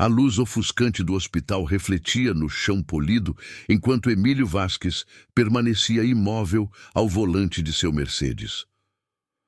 A luz ofuscante do hospital refletia no chão polido, enquanto Emílio Vasquez permanecia imóvel ao volante de seu Mercedes.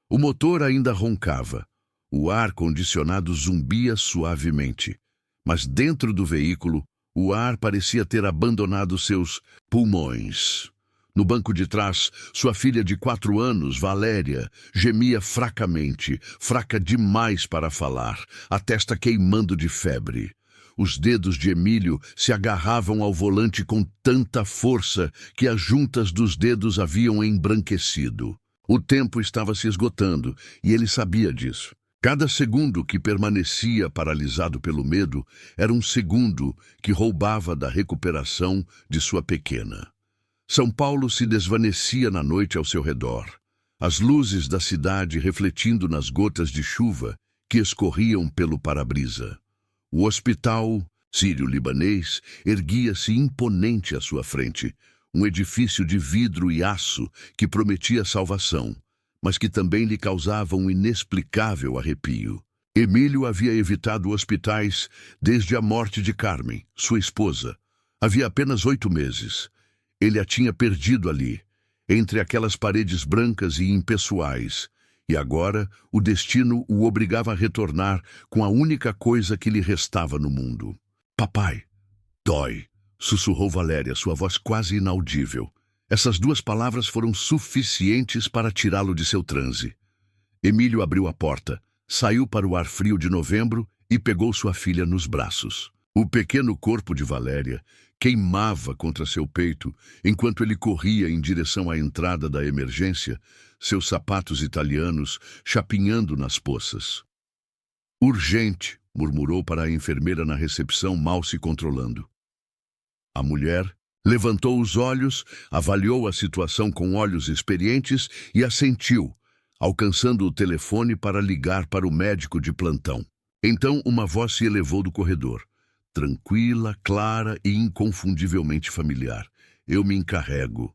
O motor ainda roncava. O ar-condicionado zumbia suavemente. Mas dentro do veículo, o ar parecia ter abandonado seus pulmões. No banco de trás, sua filha de 4 anos, Valéria, gemia fracamente, fraca demais para falar, a testa queimando de febre. Os dedos de Emílio se agarravam ao volante com tanta força que as juntas dos dedos haviam embranquecido. O tempo estava se esgotando e ele sabia disso. Cada segundo que permanecia paralisado pelo medo era um segundo que roubava da recuperação de sua pequena. São Paulo se desvanecia na noite ao seu redor. As luzes da cidade refletindo nas gotas de chuva que escorriam pelo para-brisa. O hospital sírio-libanês erguia-se imponente à sua frente, um edifício de vidro e aço que prometia salvação, mas que também lhe causava um inexplicável arrepio. Emílio havia evitado hospitais desde a morte de Carmen, sua esposa. Havia apenas 8 meses. Ele a tinha perdido ali, entre aquelas paredes brancas e impessoais, e agora o destino o obrigava a retornar com a única coisa que lhe restava no mundo. "Papai, dói", sussurrou Valéria, sua voz quase inaudível. Essas 2 palavras foram suficientes para tirá-lo de seu transe. Emílio abriu a porta, saiu para o ar frio de novembro e pegou sua filha nos braços. O pequeno corpo de Valéria queimava contra seu peito enquanto ele corria em direção à entrada da emergência, seus sapatos italianos chapinhando nas poças. "Urgente", murmurou para a enfermeira na recepção, mal se controlando. A mulher levantou os olhos, avaliou a situação com olhos experientes e assentiu, alcançando o telefone para ligar para o médico de plantão. Então uma voz se elevou do corredor. Tranquila, clara e inconfundivelmente familiar. "Eu me encarrego."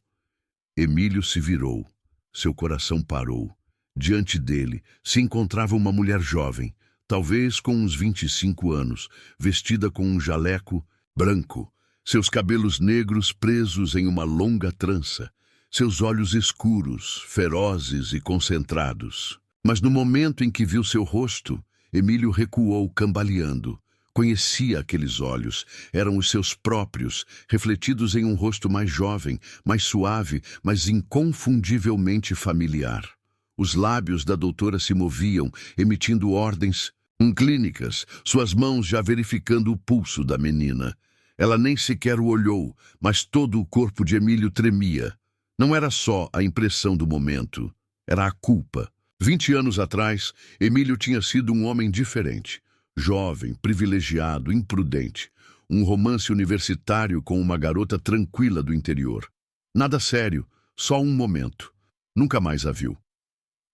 Emílio se virou. Seu coração parou. Diante dele se encontrava uma mulher jovem, talvez com uns 25 anos, vestida com um jaleco branco, seus cabelos negros presos em uma longa trança, seus olhos escuros, ferozes e concentrados. Mas no momento em que viu seu rosto, Emílio recuou cambaleando. Conhecia aqueles olhos, eram os seus próprios, refletidos em um rosto mais jovem, mais suave, mas inconfundivelmente familiar. Os lábios da doutora se moviam, emitindo ordens clínicas, suas mãos já verificando o pulso da menina. Ela nem sequer o olhou, mas todo o corpo de Emílio tremia. Não era só a impressão do momento, era a culpa. 20 anos atrás, Emílio tinha sido um homem diferente. Jovem, privilegiado, imprudente. Um romance universitário com uma garota tranquila do interior. Nada sério, só um momento. Nunca mais a viu.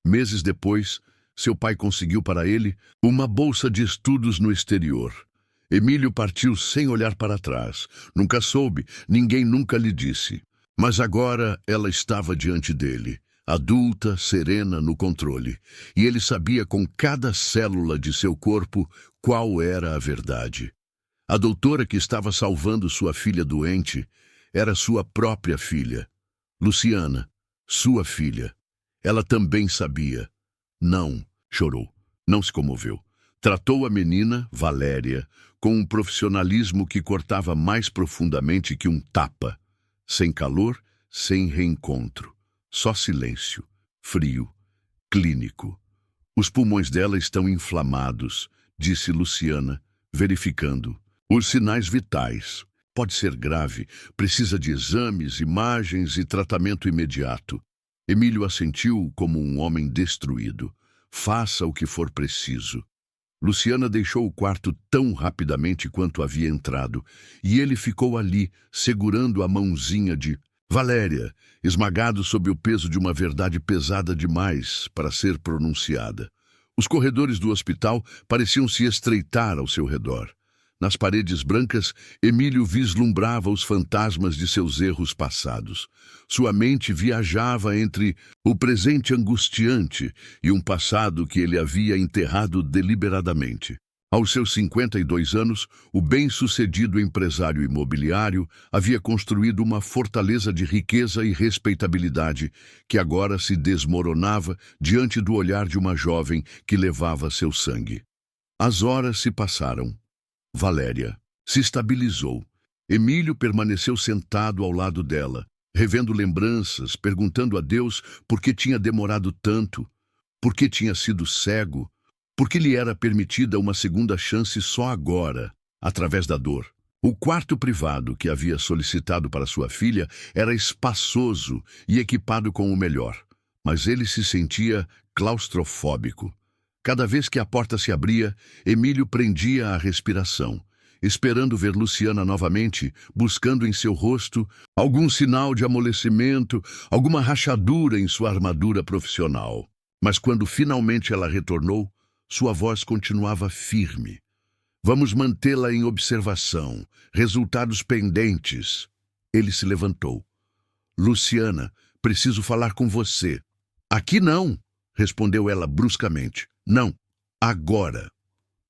Meses depois, seu pai conseguiu para ele uma bolsa de estudos no exterior. Emílio partiu sem olhar para trás. Nunca soube, ninguém nunca lhe disse. Mas agora ela estava diante dele. Adulta, serena, no controle. E ele sabia com cada célula de seu corpo qual era a verdade. A doutora que estava salvando sua filha doente era sua própria filha. Luciana, sua filha. Ela também sabia. Não, chorou. Não se comoveu. Tratou a menina, Valéria, com um profissionalismo que cortava mais profundamente que um tapa. Sem calor, sem reencontro. Só silêncio, frio, clínico. "Os pulmões dela estão inflamados", disse Luciana, verificando. "Os sinais vitais. Pode ser grave, precisa de exames, imagens e tratamento imediato." Emílio assentiu como um homem destruído. "Faça o que for preciso." Luciana deixou o quarto tão rapidamente quanto havia entrado, e ele ficou ali, segurando a mãozinha de Valéria, esmagado sob o peso de uma verdade pesada demais para ser pronunciada. Os corredores do hospital pareciam se estreitar ao seu redor. Nas paredes brancas, Emílio vislumbrava os fantasmas de seus erros passados. Sua mente viajava entre o presente angustiante e um passado que ele havia enterrado deliberadamente. Aos seus 52 anos, o bem-sucedido empresário imobiliário havia construído uma fortaleza de riqueza e respeitabilidade que agora se desmoronava diante do olhar de uma jovem que levava seu sangue. As horas se passaram. Valéria se estabilizou. Emílio permaneceu sentado ao lado dela, revendo lembranças, perguntando a Deus por que tinha demorado tanto, por que tinha sido cego, por que lhe era permitida uma segunda chance só agora, através da dor. O quarto privado que havia solicitado para sua filha era espaçoso e equipado com o melhor, mas ele se sentia claustrofóbico. Cada vez que a porta se abria, Emílio prendia a respiração, esperando ver Luciana novamente, buscando em seu rosto algum sinal de amolecimento, alguma rachadura em sua armadura profissional. Mas quando finalmente ela retornou, sua voz continuava firme. Vamos mantê-la em observação. Resultados pendentes. Ele se levantou. Luciana, preciso falar com você. Aqui não, respondeu ela bruscamente. Não, agora.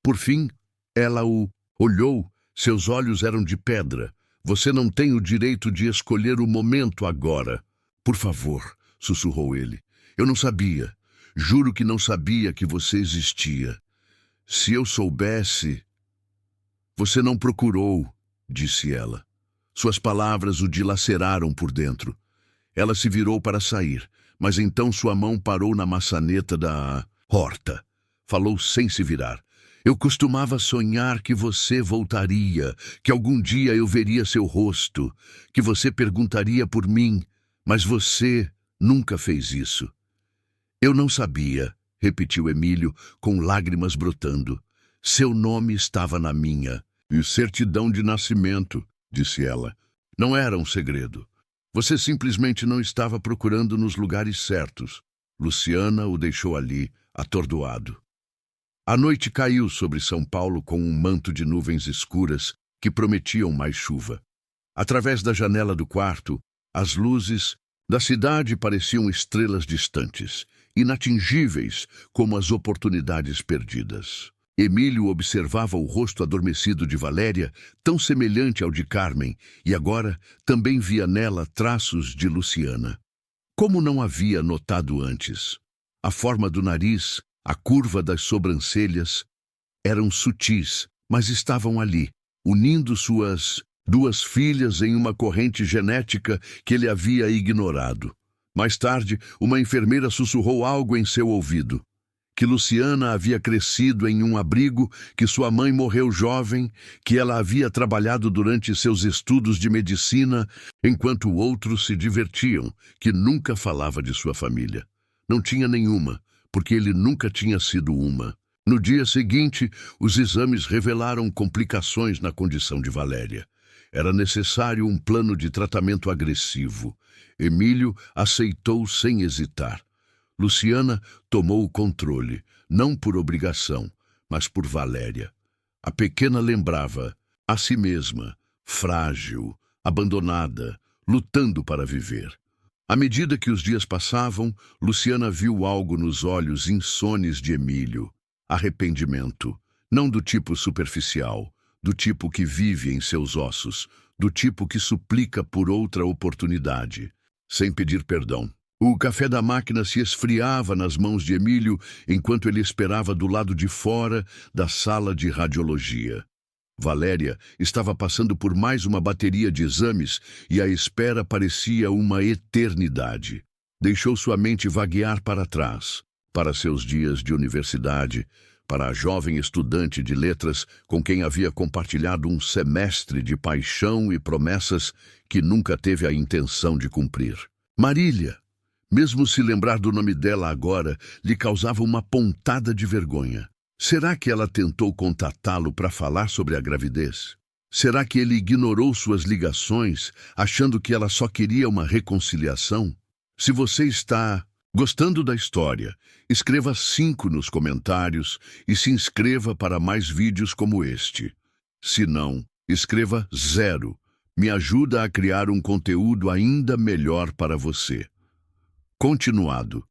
Por fim, ela o olhou. Seus olhos eram de pedra. Você não tem o direito de escolher o momento agora. Por favor, sussurrou ele. Eu não sabia. Juro que não sabia que você existia. Se eu soubesse... Você não procurou, disse ela. Suas palavras o dilaceraram por dentro. Ela se virou para sair, mas então sua mão parou na maçaneta da horta. Falou sem se virar. Eu costumava sonhar que você voltaria, que algum dia eu veria seu rosto, que você perguntaria por mim, mas você nunca fez isso. Eu não sabia, repetiu Emílio, com lágrimas brotando. Seu nome estava na minha. E certidão de nascimento, disse ela. Não era um segredo. Você simplesmente não estava procurando nos lugares certos. Luciana o deixou ali, atordoado. A noite caiu sobre São Paulo com um manto de nuvens escuras que prometiam mais chuva. Através da janela do quarto, as luzes da cidade pareciam estrelas distantes, inatingíveis como as oportunidades perdidas. Emílio observava o rosto adormecido de Valéria, tão semelhante ao de Carmen, e agora também via nela traços de Luciana. Como não havia notado antes? A forma do nariz, a curva das sobrancelhas, eram sutis, mas estavam ali, unindo suas duas filhas em uma corrente genética que ele havia ignorado. Mais tarde, uma enfermeira sussurrou algo em seu ouvido. Que Luciana havia crescido em um abrigo, que sua mãe morreu jovem, que ela havia trabalhado durante seus estudos de medicina, enquanto outros se divertiam, que nunca falava de sua família. Não tinha nenhuma, porque ele nunca tinha sido uma. No dia seguinte, os exames revelaram complicações na condição de Valéria. Era necessário um plano de tratamento agressivo. Emílio aceitou sem hesitar. Luciana tomou o controle, não por obrigação, mas por Valéria. A pequena lembrava a si mesma, frágil, abandonada, lutando para viver. À medida que os dias passavam, Luciana viu algo nos olhos insones de Emílio. Arrependimento, não do tipo superficial, do tipo que vive em seus ossos, do tipo que suplica por outra oportunidade, sem pedir perdão. O café da máquina se esfriava nas mãos de Emílio enquanto ele esperava do lado de fora da sala de radiologia. Valéria estava passando por mais uma bateria de exames e a espera parecia uma eternidade. Deixou sua mente vaguear para trás, para seus dias de universidade, para a jovem estudante de letras com quem havia compartilhado um semestre de paixão e promessas que nunca teve a intenção de cumprir. Marília, mesmo se lembrar do nome dela agora, lhe causava uma pontada de vergonha. Será que ela tentou contatá-lo para falar sobre a gravidez? Será que ele ignorou suas ligações, achando que ela só queria uma reconciliação? Se você está gostando da história, escreva 5 nos comentários e se inscreva para mais vídeos como este. Se não, escreva 0. Me ajuda a criar um conteúdo ainda melhor para você. Continuado.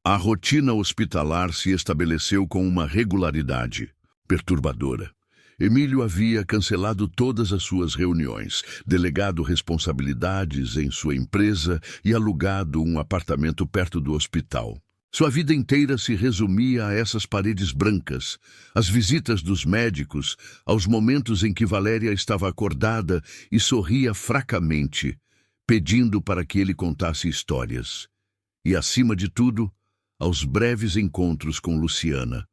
A rotina hospitalar se estabeleceu com uma regularidade perturbadora. Emílio havia cancelado todas as suas reuniões, delegado responsabilidades em sua empresa e alugado um apartamento perto do hospital. Sua vida inteira se resumia a essas paredes brancas, às visitas dos médicos, aos momentos em que Valéria estava acordada e sorria fracamente, pedindo para que ele contasse histórias. E, acima de tudo, aos breves encontros com Luciana.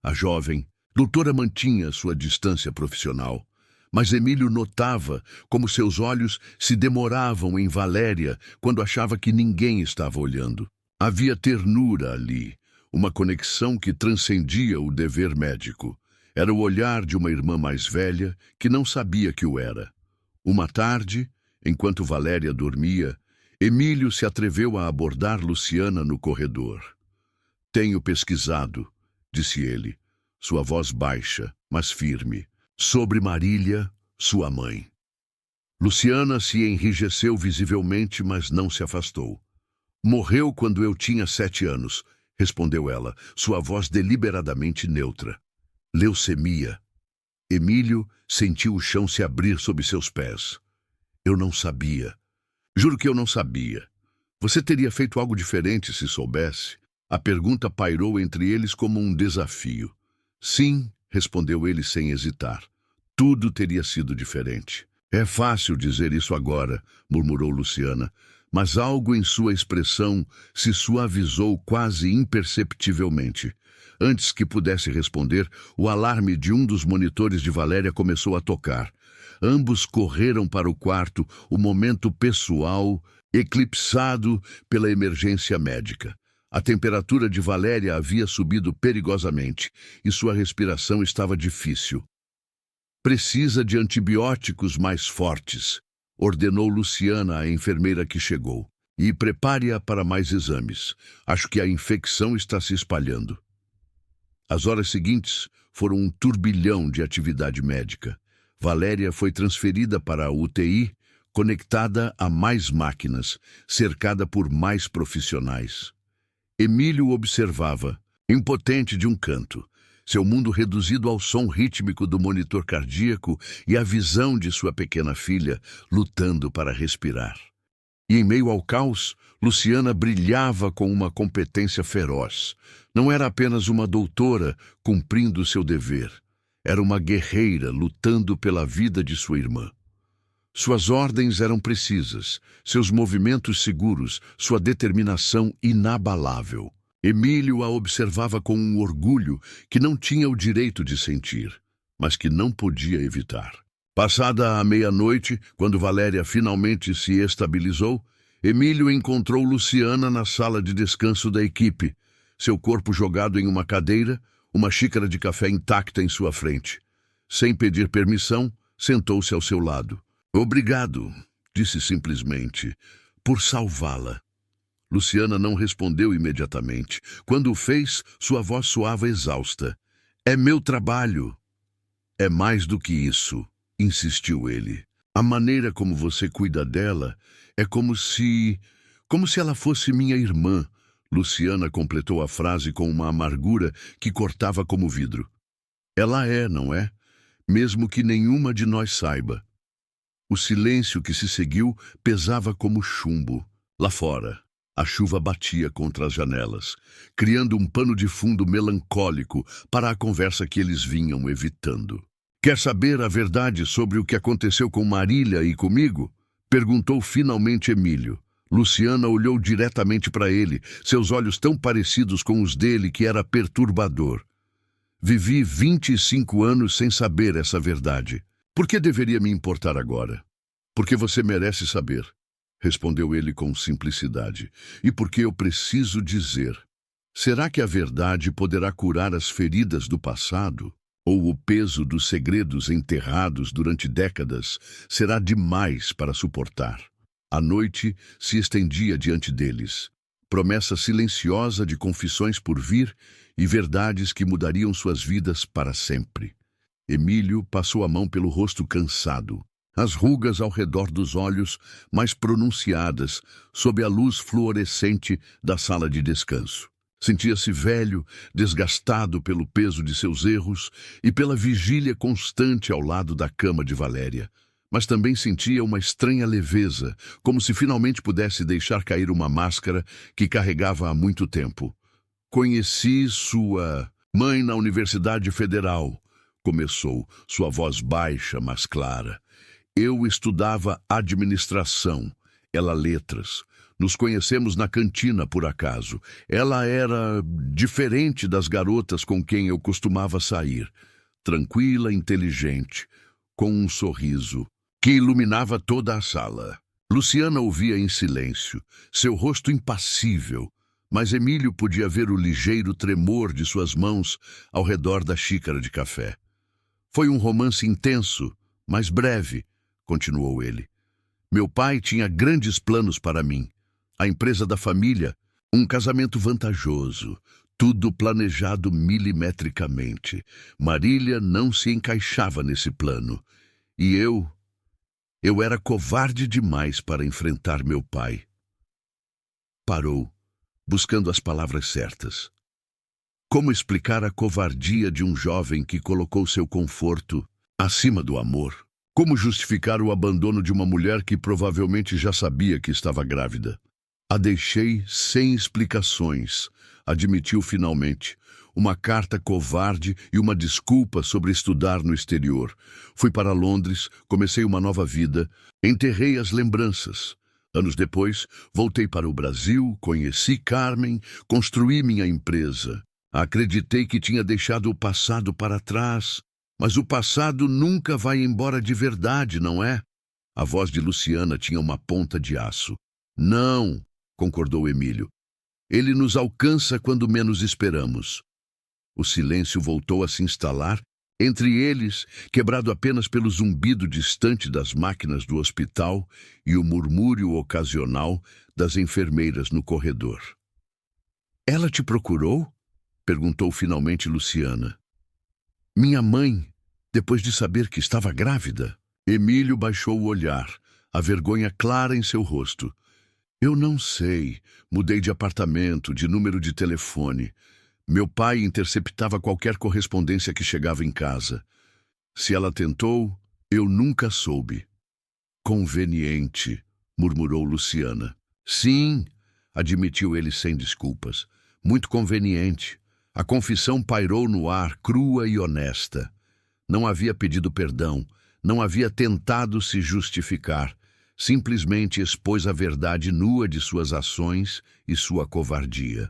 A jovem doutora mantinha sua distância profissional, mas Emílio notava como seus olhos se demoravam em Valéria quando achava que ninguém estava olhando. Havia ternura ali, uma conexão que transcendia o dever médico. Era o olhar de uma irmã mais velha que não sabia que o era. Uma tarde, enquanto Valéria dormia, Emílio se atreveu a abordar Luciana no corredor. "Tenho pesquisado", disse ele, sua voz baixa, mas firme, "sobre Marília, sua mãe." Luciana se enrijeceu visivelmente, mas não se afastou. "Morreu quando eu tinha 7 anos", respondeu ela, sua voz deliberadamente neutra. "Leucemia." Emílio sentiu o chão se abrir sob seus pés. "Eu não sabia. Juro que eu não sabia. Você teria feito algo diferente se soubesse?" A pergunta pairou entre eles como um desafio. "Sim", respondeu ele sem hesitar. "Tudo teria sido diferente." "É fácil dizer isso agora", murmurou Luciana, mas algo em sua expressão se suavizou quase imperceptivelmente. Antes que pudesse responder, o alarme de um dos monitores de Valéria começou a tocar. Ambos correram para o quarto, o momento pessoal eclipsado pela emergência médica. A temperatura de Valéria havia subido perigosamente e sua respiração estava difícil. "Precisa de antibióticos mais fortes", ordenou Luciana à enfermeira que chegou. "E prepare-a para mais exames. Acho que a infecção está se espalhando." As horas seguintes foram um turbilhão de atividade médica. Valéria foi transferida para a UTI, conectada a mais máquinas, cercada por mais profissionais. Emílio observava, impotente de um canto, seu mundo reduzido ao som rítmico do monitor cardíaco e a visão de sua pequena filha lutando para respirar. E em meio ao caos, Luciana brilhava com uma competência feroz. Não era apenas uma doutora cumprindo seu dever. Era uma guerreira lutando pela vida de sua irmã. Suas ordens eram precisas, seus movimentos seguros, sua determinação inabalável. Emílio a observava com um orgulho que não tinha o direito de sentir, mas que não podia evitar. Passada a meia-noite, quando Valéria finalmente se estabilizou, Emílio encontrou Luciana na sala de descanso da equipe, seu corpo jogado em uma cadeira, uma xícara de café intacta em sua frente. Sem pedir permissão, sentou-se ao seu lado. "Obrigado", disse simplesmente, "por salvá-la." Luciana não respondeu imediatamente. Quando o fez, sua voz soava exausta. "É meu trabalho." "É mais do que isso", insistiu ele. "A maneira como você cuida dela é como se ela fosse minha irmã." Luciana completou a frase com uma amargura que cortava como vidro. "Ela é, não é? Mesmo que nenhuma de nós saiba." O silêncio que se seguiu pesava como chumbo. Lá fora, a chuva batia contra as janelas, criando um pano de fundo melancólico para a conversa que eles vinham evitando. "Quer saber a verdade sobre o que aconteceu com Marília e comigo?" perguntou finalmente Emílio. Luciana olhou diretamente para ele, seus olhos tão parecidos com os dele que era perturbador. "Vivi 25 anos sem saber essa verdade. Por que deveria me importar agora?" "Porque você merece saber", respondeu ele com simplicidade. "E porque eu preciso dizer. Será que a verdade poderá curar as feridas do passado? Ou o peso dos segredos enterrados durante décadas será demais para suportar?" A noite se estendia diante deles. Promessa silenciosa de confissões por vir e verdades que mudariam suas vidas para sempre. Emílio passou a mão pelo rosto cansado, as rugas ao redor dos olhos mais pronunciadas sob a luz fluorescente da sala de descanso. Sentia-se velho, desgastado pelo peso de seus erros e pela vigília constante ao lado da cama de Valéria. Mas também sentia uma estranha leveza, como se finalmente pudesse deixar cair uma máscara que carregava há muito tempo. Conheci sua mãe na Universidade Federal, começou, sua voz baixa, mas clara. Eu estudava administração, ela letras. Nos conhecemos na cantina, por acaso. Ela era diferente das garotas com quem eu costumava sair. Tranquila, inteligente, com um sorriso que iluminava toda a sala. Luciana ouvia em silêncio, seu rosto impassível, mas Emílio podia ver o ligeiro tremor de suas mãos ao redor da xícara de café. Foi um romance intenso, mas breve, continuou ele. Meu pai tinha grandes planos para mim. A empresa da família, um casamento vantajoso, tudo planejado milimetricamente. Marília não se encaixava nesse plano. E eu era covarde demais para enfrentar meu pai. Parou, buscando as palavras certas. Como explicar a covardia de um jovem que colocou seu conforto acima do amor? Como justificar o abandono de uma mulher que provavelmente já sabia que estava grávida? A deixei sem explicações, admitiu finalmente. Uma carta covarde e uma desculpa sobre estudar no exterior. Fui para Londres, comecei uma nova vida, enterrei as lembranças. Anos depois, voltei para o Brasil, conheci Carmen, construí minha empresa. Acreditei que tinha deixado o passado para trás, mas o passado nunca vai embora de verdade, não é? A voz de Luciana tinha uma ponta de aço. Não, concordou Emílio. Ele nos alcança quando menos esperamos. O silêncio voltou a se instalar entre eles, quebrado apenas pelo zumbido distante das máquinas do hospital e o murmúrio ocasional das enfermeiras no corredor. Ela te procurou? Perguntou finalmente Luciana. Minha mãe, depois de saber que estava grávida. Emílio baixou o olhar, a vergonha clara em seu rosto. Eu não sei. Mudei de apartamento, de número de telefone. Meu pai interceptava qualquer correspondência que chegava em casa. Se ela tentou, eu nunca soube. Conveniente, murmurou Luciana. Sim, admitiu ele sem desculpas. Muito conveniente. A confissão pairou no ar, crua e honesta. Não havia pedido perdão, não havia tentado se justificar. Simplesmente expôs a verdade nua de suas ações e sua covardia.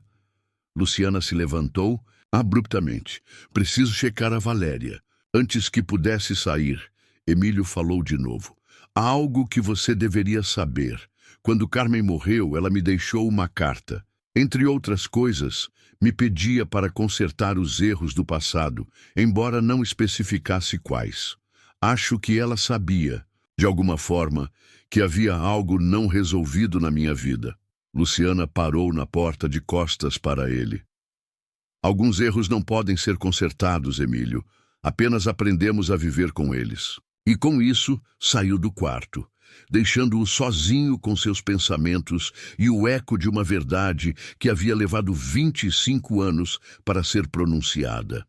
Luciana se levantou abruptamente. Preciso checar a Valéria. Antes que pudesse sair, Emílio falou de novo. Há algo que você deveria saber. Quando Carmen morreu, ela me deixou uma carta. Entre outras coisas, me pedia para consertar os erros do passado, embora não especificasse quais. Acho que ela sabia, de alguma forma, que havia algo não resolvido na minha vida. Luciana parou na porta de costas para ele. Alguns erros não podem ser consertados, Emílio. Apenas aprendemos a viver com eles. E com isso, saiu do quarto, deixando-o sozinho com seus pensamentos e o eco de uma verdade que havia levado 25 anos para ser pronunciada.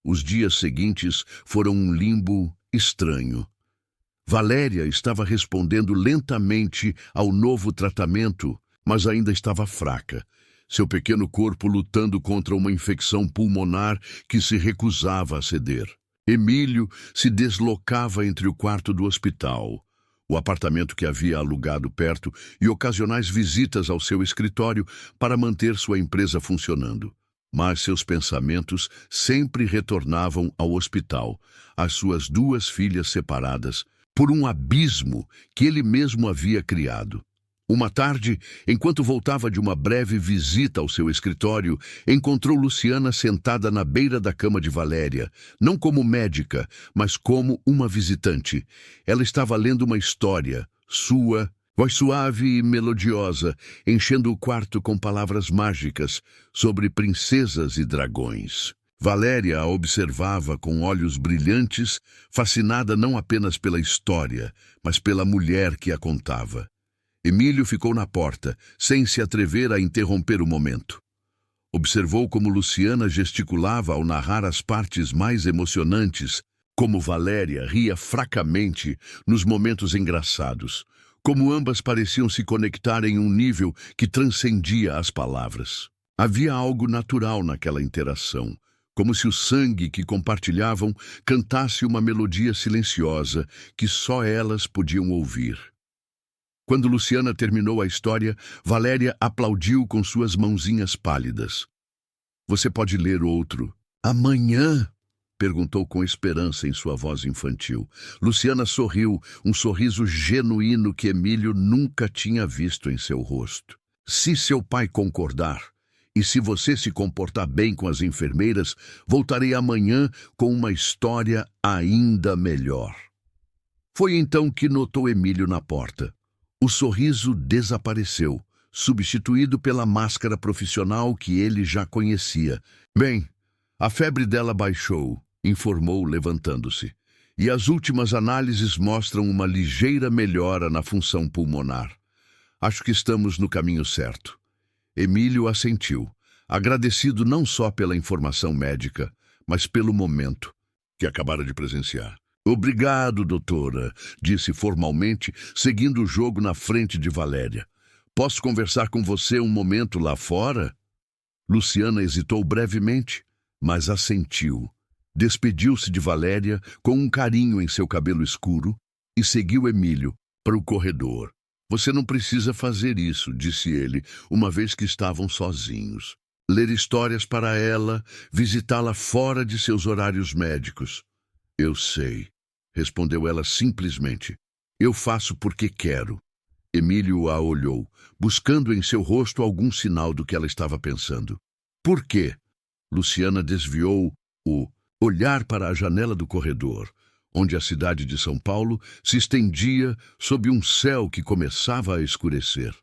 Os dias seguintes foram um limbo estranho. Valéria estava respondendo lentamente ao novo tratamento, mas ainda estava fraca, seu pequeno corpo lutando contra uma infecção pulmonar que se recusava a ceder. Emílio se deslocava entre o quarto do hospital, o apartamento que havia alugado perto e ocasionais visitas ao seu escritório para manter sua empresa funcionando. Mas seus pensamentos sempre retornavam ao hospital, às suas 2 filhas separadas, por um abismo que ele mesmo havia criado. Uma tarde, enquanto voltava de uma breve visita ao seu escritório, encontrou Luciana sentada na beira da cama de Valéria, não como médica, mas como uma visitante. Ela estava lendo uma história, sua, voz suave e melodiosa, enchendo o quarto com palavras mágicas sobre princesas e dragões. Valéria a observava com olhos brilhantes, fascinada não apenas pela história, mas pela mulher que a contava. Emílio ficou na porta, sem se atrever a interromper o momento. Observou como Luciana gesticulava ao narrar as partes mais emocionantes, como Valéria ria fracamente nos momentos engraçados, como ambas pareciam se conectar em um nível que transcendia as palavras. Havia algo natural naquela interação, como se o sangue que compartilhavam cantasse uma melodia silenciosa que só elas podiam ouvir. Quando Luciana terminou a história, Valéria aplaudiu com suas mãozinhas pálidas. Você pode ler outro. Amanhã? Perguntou com esperança em sua voz infantil. Luciana sorriu, um sorriso genuíno que Emílio nunca tinha visto em seu rosto. Se seu pai concordar, e se você se comportar bem com as enfermeiras, voltarei amanhã com uma história ainda melhor. Foi então que notou Emílio na porta. O sorriso desapareceu, substituído pela máscara profissional que ele já conhecia. Bem, a febre dela baixou, informou levantando-se, e as últimas análises mostram uma ligeira melhora na função pulmonar. Acho que estamos no caminho certo. Emílio assentiu, agradecido não só pela informação médica, mas pelo momento que acabara de presenciar. Obrigado, doutora, disse formalmente, seguindo o jogo na frente de Valéria. Posso conversar com você um momento lá fora? Luciana hesitou brevemente, mas assentiu. Despediu-se de Valéria com um carinho em seu cabelo escuro e seguiu Emílio para o corredor. Você não precisa fazer isso, disse ele, uma vez que estavam sozinhos. Ler histórias para ela, visitá-la fora de seus horários médicos. Eu sei, respondeu ela simplesmente. Eu faço porque quero. Emílio a olhou, buscando em seu rosto algum sinal do que ela estava pensando. Por quê? Luciana desviou o olhar para a janela do corredor, onde a cidade de São Paulo se estendia sob um céu que começava a escurecer.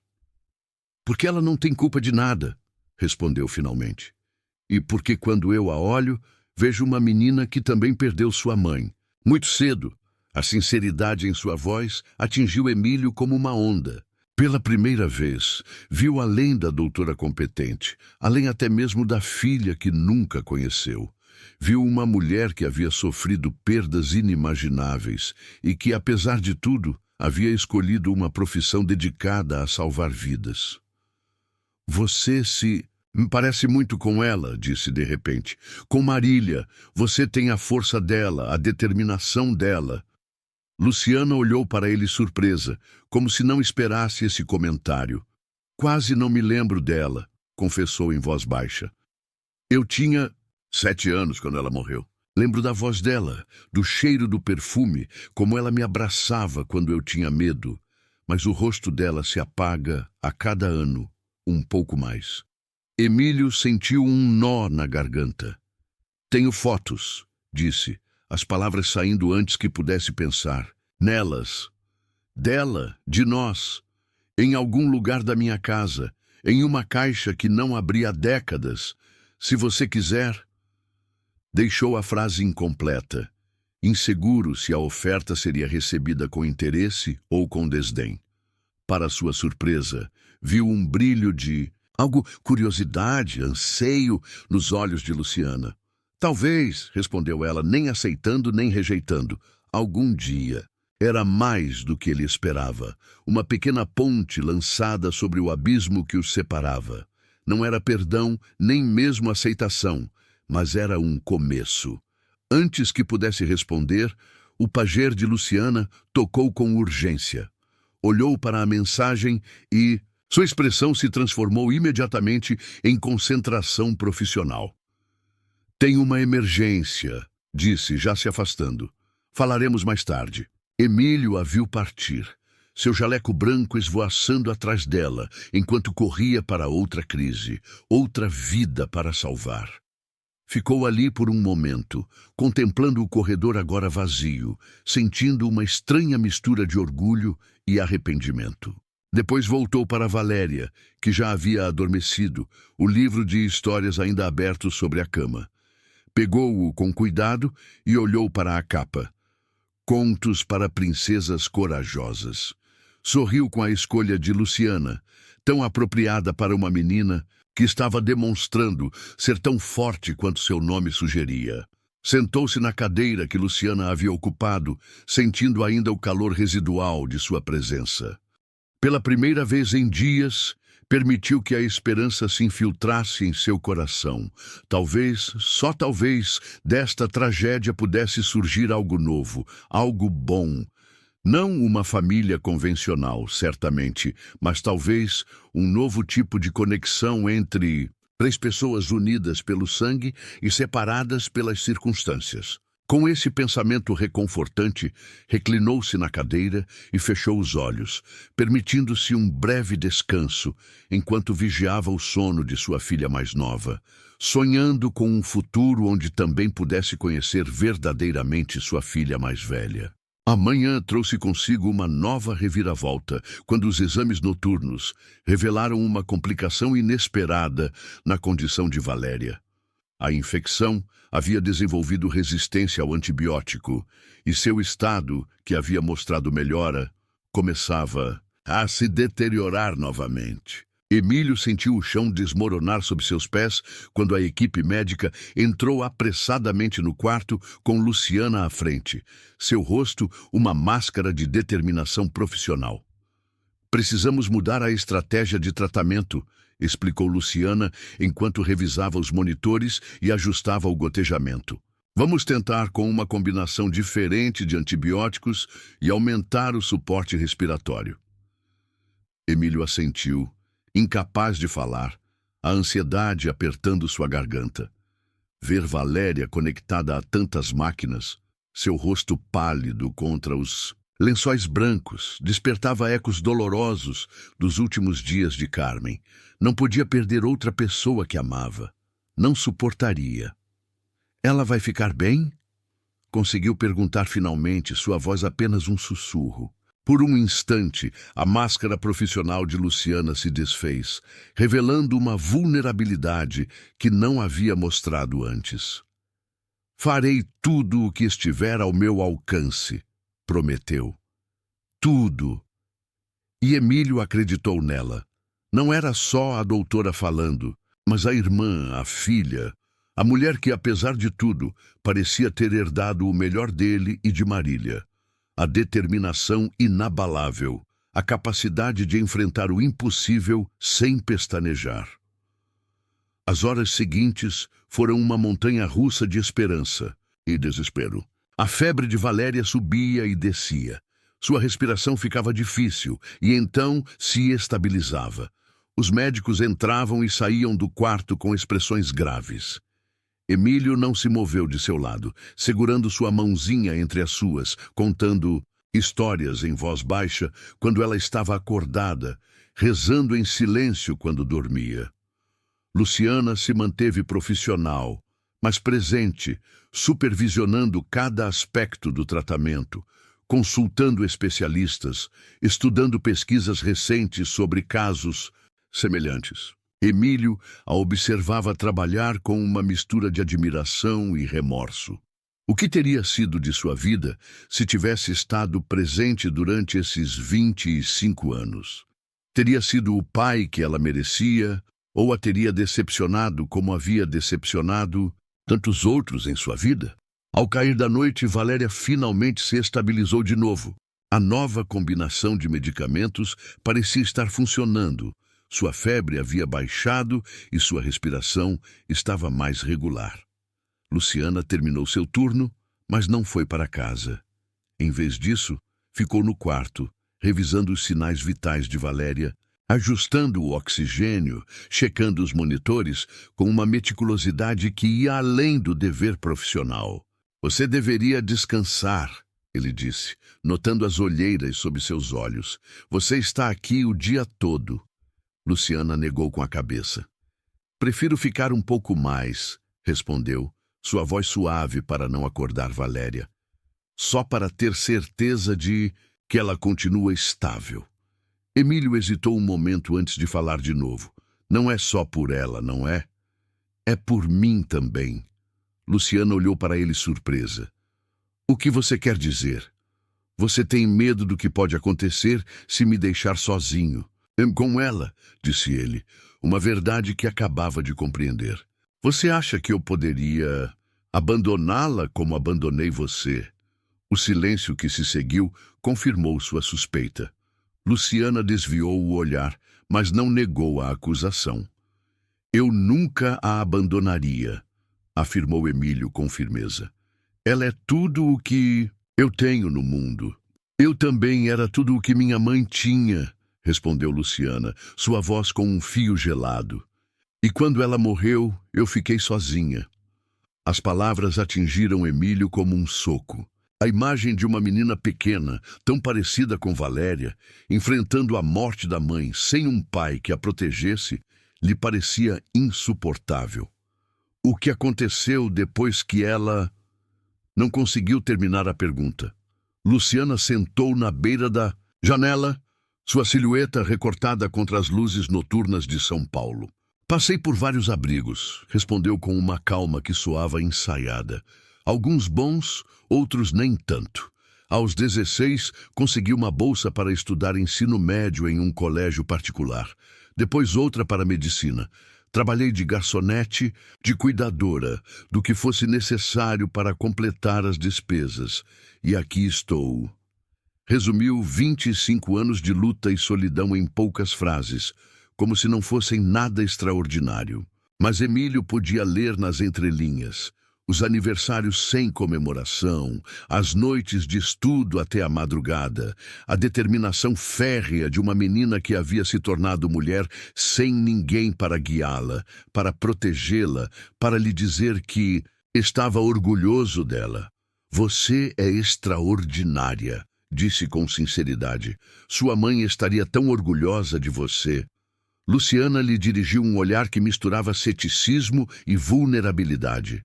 Porque ela não tem culpa de nada, respondeu finalmente. E porque quando eu a olho, vejo uma menina que também perdeu sua mãe. Muito cedo, a sinceridade em sua voz atingiu Emílio como uma onda. Pela primeira vez, viu além da doutora competente, além até mesmo da filha que nunca conheceu. Viu uma mulher que havia sofrido perdas inimagináveis e que, apesar de tudo, havia escolhido uma profissão dedicada a salvar vidas. Você se parece muito com ela, disse de repente. Com Marília, você tem a força dela, a determinação dela. Luciana olhou para ele surpresa, como se não esperasse esse comentário. Quase não me lembro dela, confessou em voz baixa. Eu tinha 7 anos quando ela morreu. Lembro da voz dela, do cheiro do perfume, como ela me abraçava quando eu tinha medo. Mas o rosto dela se apaga a cada ano, um pouco mais. Emílio sentiu um nó na garganta. Tenho fotos, disse, as palavras saindo antes que pudesse pensar. Nelas. Dela, de nós. Em algum lugar da minha casa, em uma caixa que não abri há décadas. Se você quiser. Deixou a frase incompleta, inseguro se a oferta seria recebida com interesse ou com desdém. Para sua surpresa, viu um brilho de curiosidade, anseio nos olhos de Luciana. Talvez, respondeu ela, nem aceitando nem rejeitando. Algum dia. Era mais do que ele esperava. Uma pequena ponte lançada sobre o abismo que os separava. Não era perdão, nem mesmo aceitação, mas era um começo. Antes que pudesse responder, o pager de Luciana tocou com urgência. Olhou para a mensagem e sua expressão se transformou imediatamente em concentração profissional. Tem uma emergência, disse, já se afastando. Falaremos mais tarde. Emílio a viu partir, seu jaleco branco esvoaçando atrás dela, enquanto corria para outra crise, outra vida para salvar. Ficou ali por um momento, contemplando o corredor agora vazio, sentindo uma estranha mistura de orgulho e arrependimento. Depois voltou para Valéria, que já havia adormecido, o livro de histórias ainda aberto sobre a cama. Pegou-o com cuidado e olhou para a capa. Contos para princesas corajosas. Sorriu com a escolha de Luciana, tão apropriada para uma menina, que estava demonstrando ser tão forte quanto seu nome sugeria. Sentou-se na cadeira que Luciana havia ocupado, sentindo ainda o calor residual de sua presença. Pela primeira vez em dias, permitiu que a esperança se infiltrasse em seu coração. Talvez, só talvez, desta tragédia pudesse surgir algo novo, algo bom. Não uma família convencional, certamente, mas talvez um novo tipo de conexão entre três pessoas unidas pelo sangue e separadas pelas circunstâncias. Com esse pensamento reconfortante, reclinou-se na cadeira e fechou os olhos, permitindo-se um breve descanso enquanto vigiava o sono de sua filha mais nova, sonhando com um futuro onde também pudesse conhecer verdadeiramente sua filha mais velha. Amanhã trouxe consigo uma nova reviravolta, quando os exames noturnos revelaram uma complicação inesperada na condição de Valéria. A infecção havia desenvolvido resistência ao antibiótico e seu estado, que havia mostrado melhora, começava a se deteriorar novamente. Emílio sentiu o chão desmoronar sob seus pés quando a equipe médica entrou apressadamente no quarto com Luciana à frente, seu rosto uma máscara de determinação profissional. "Precisamos mudar a estratégia de tratamento", explicou Luciana enquanto revisava os monitores e ajustava o gotejamento. "Vamos tentar com uma combinação diferente de antibióticos e aumentar o suporte respiratório." Emílio assentiu, incapaz de falar, a ansiedade apertando sua garganta. Ver Valéria conectada a tantas máquinas, seu rosto pálido contra os lençóis brancos, despertava ecos dolorosos dos últimos dias de Carmen. Não podia perder outra pessoa que amava. Não suportaria. "Ela vai ficar bem?" Conseguiu perguntar finalmente, sua voz apenas um sussurro. Por um instante, a máscara profissional de Luciana se desfez, revelando uma vulnerabilidade que não havia mostrado antes. "Farei tudo o que estiver ao meu alcance", prometeu. Tudo. E Emílio acreditou nela. Não era só a doutora falando, mas a irmã, a filha, a mulher que, apesar de tudo, parecia ter herdado o melhor dele e de Marília. A determinação inabalável, a capacidade de enfrentar o impossível sem pestanejar. As horas seguintes foram uma montanha-russa de esperança e desespero. A febre de Valéria subia e descia. Sua respiração ficava difícil e então se estabilizava. Os médicos entravam e saíam do quarto com expressões graves. Emílio não se moveu de seu lado, segurando sua mãozinha entre as suas, contando histórias em voz baixa quando ela estava acordada, rezando em silêncio quando dormia. Luciana se manteve profissional, mas presente, supervisionando cada aspecto do tratamento, consultando especialistas, estudando pesquisas recentes sobre casos semelhantes. Emílio a observava trabalhar com uma mistura de admiração e remorso. O que teria sido de sua vida se tivesse estado presente durante esses 25 anos? Teria sido o pai que ela merecia, ou a teria decepcionado como havia decepcionado tantos outros em sua vida? Ao cair da noite, Valéria finalmente se estabilizou de novo. A nova combinação de medicamentos parecia estar funcionando. Sua febre havia baixado e sua respiração estava mais regular. Luciana terminou seu turno, mas não foi para casa. Em vez disso, ficou no quarto, revisando os sinais vitais de Valéria, ajustando o oxigênio, checando os monitores com uma meticulosidade que ia além do dever profissional. "Você deveria descansar", ele disse, notando as olheiras sob seus olhos. "Você está aqui o dia todo." Luciana negou com a cabeça. "Prefiro ficar um pouco mais", respondeu, sua voz suave para não acordar Valéria. "Só para ter certeza de que ela continua estável." Emílio hesitou um momento antes de falar de novo. "Não é só por ela, não é? É por mim também." Luciana olhou para ele surpresa. "O que você quer dizer? Você tem medo do que pode acontecer se me deixar sozinho?" "Com ela", disse ele, uma verdade que acabava de compreender. Você acha que eu poderia abandoná-la como abandonei você? O silêncio que se seguiu confirmou sua suspeita. Luciana desviou o olhar, mas não negou a acusação. Eu nunca a abandonaria, afirmou Emílio com firmeza. Ela é tudo o que eu tenho no mundo. Eu também era tudo o que minha mãe tinha, respondeu Luciana, sua voz com um fio gelado. E quando ela morreu, eu fiquei sozinha. As palavras atingiram Emílio como um soco. A imagem de uma menina pequena, tão parecida com Valéria, enfrentando a morte da mãe sem um pai que a protegesse, lhe parecia insuportável. O que aconteceu depois que ela... Não conseguiu terminar a pergunta. Luciana sentou na beira da janela, sua silhueta recortada contra as luzes noturnas de São Paulo. Passei por vários abrigos, respondeu com uma calma que soava ensaiada. Alguns bons, outros nem tanto. Aos 16, consegui uma bolsa para estudar ensino médio em um colégio particular. Depois outra para medicina. Trabalhei de garçonete, de cuidadora, do que fosse necessário para completar as despesas. E aqui estou. Resumiu 25 anos de luta e solidão em poucas frases, como se não fossem nada extraordinário. Mas Emílio podia ler nas entrelinhas. Os aniversários sem comemoração, as noites de estudo até a madrugada, a determinação férrea de uma menina que havia se tornado mulher sem ninguém para guiá-la, para protegê-la, para lhe dizer que estava orgulhoso dela. Você é extraordinária, disse com sinceridade. Sua mãe estaria tão orgulhosa de você. Luciana lhe dirigiu um olhar que misturava ceticismo e vulnerabilidade.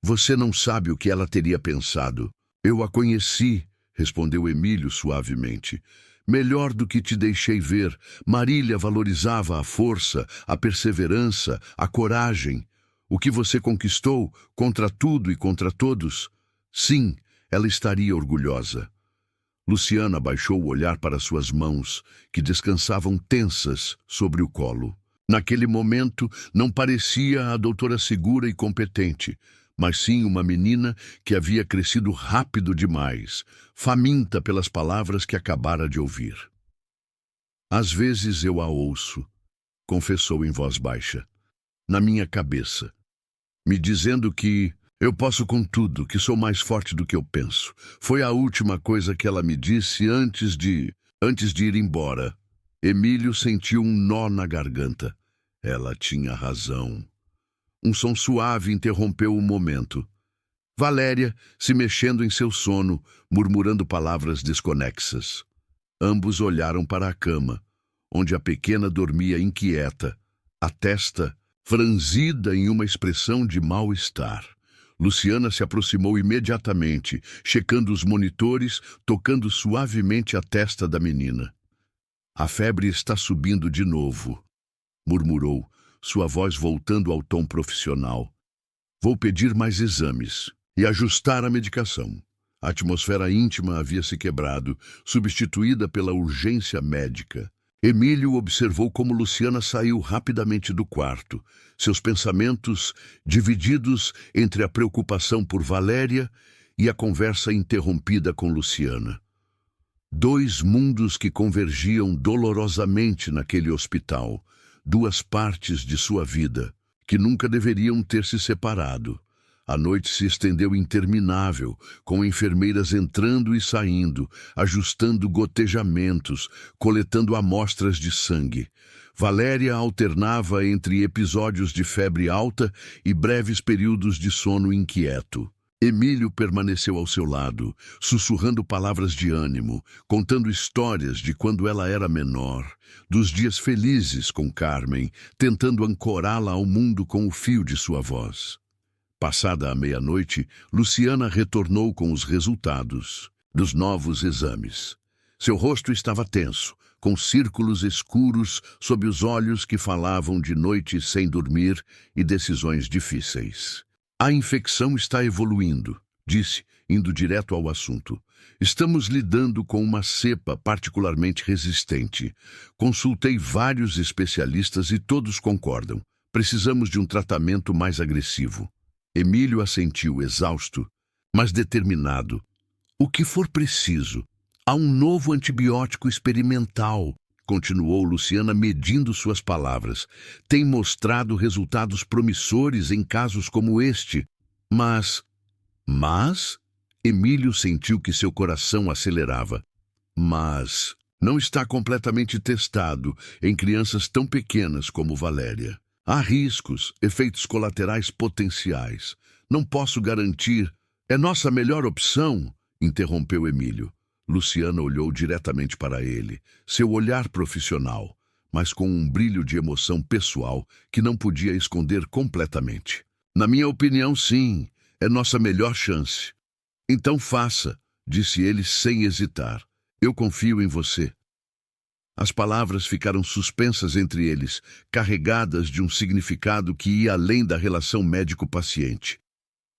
Você não sabe o que ela teria pensado. Eu a conheci, respondeu Emílio suavemente. Melhor do que te deixei ver, Marília valorizava a força, a perseverança, a coragem. O que você conquistou, contra tudo e contra todos. Sim, ela estaria orgulhosa. Luciana baixou o olhar para suas mãos, que descansavam tensas sobre o colo. Naquele momento, não parecia a doutora segura e competente, mas sim uma menina que havia crescido rápido demais, faminta pelas palavras que acabara de ouvir. Às vezes eu a ouço, confessou em voz baixa, na minha cabeça, me dizendo que eu posso com tudo, que sou mais forte do que eu penso. Foi a última coisa que ela me disse antes de ir embora. Emílio sentiu um nó na garganta. Ela tinha razão. Um som suave interrompeu o momento. Valéria, se mexendo em seu sono, murmurando palavras desconexas. Ambos olharam para a cama, onde a pequena dormia inquieta, a testa franzida em uma expressão de mal-estar. Luciana se aproximou imediatamente, checando os monitores, tocando suavemente a testa da menina. A febre está subindo de novo, murmurou, sua voz voltando ao tom profissional. Vou pedir mais exames e ajustar a medicação. A atmosfera íntima havia se quebrado, substituída pela urgência médica. Emílio observou como Luciana saiu rapidamente do quarto, seus pensamentos divididos entre a preocupação por Valéria e a conversa interrompida com Luciana. Dois mundos que convergiam dolorosamente naquele hospital, duas partes de sua vida, que nunca deveriam ter se separado. A noite se estendeu interminável, com enfermeiras entrando e saindo, ajustando gotejamentos, coletando amostras de sangue. Valéria alternava entre episódios de febre alta e breves períodos de sono inquieto. Emílio permaneceu ao seu lado, sussurrando palavras de ânimo, contando histórias de quando ela era menor, dos dias felizes com Carmen, tentando ancorá-la ao mundo com o fio de sua voz. Passada a meia-noite, Luciana retornou com os resultados dos novos exames. Seu rosto estava tenso, com círculos escuros sob os olhos que falavam de noites sem dormir e decisões difíceis. A infecção está evoluindo, disse, indo direto ao assunto. Estamos lidando com uma cepa particularmente resistente. Consultei vários especialistas e todos concordam. Precisamos de um tratamento mais agressivo. Emílio assentiu, exausto, mas determinado. O que for preciso. Há um novo antibiótico experimental, continuou Luciana, medindo suas palavras. Tem mostrado resultados promissores em casos como este. Mas... Emílio sentiu que seu coração acelerava. Mas não está completamente testado em crianças tão pequenas como Valéria. Há riscos, efeitos colaterais potenciais. Não posso garantir. É nossa melhor opção, interrompeu Emílio. Luciana olhou diretamente para ele, seu olhar profissional, mas com um brilho de emoção pessoal que não podia esconder completamente. Na minha opinião, sim, é nossa melhor chance. Então faça, disse ele sem hesitar. Eu confio em você. As palavras ficaram suspensas entre eles, carregadas de um significado que ia além da relação médico-paciente.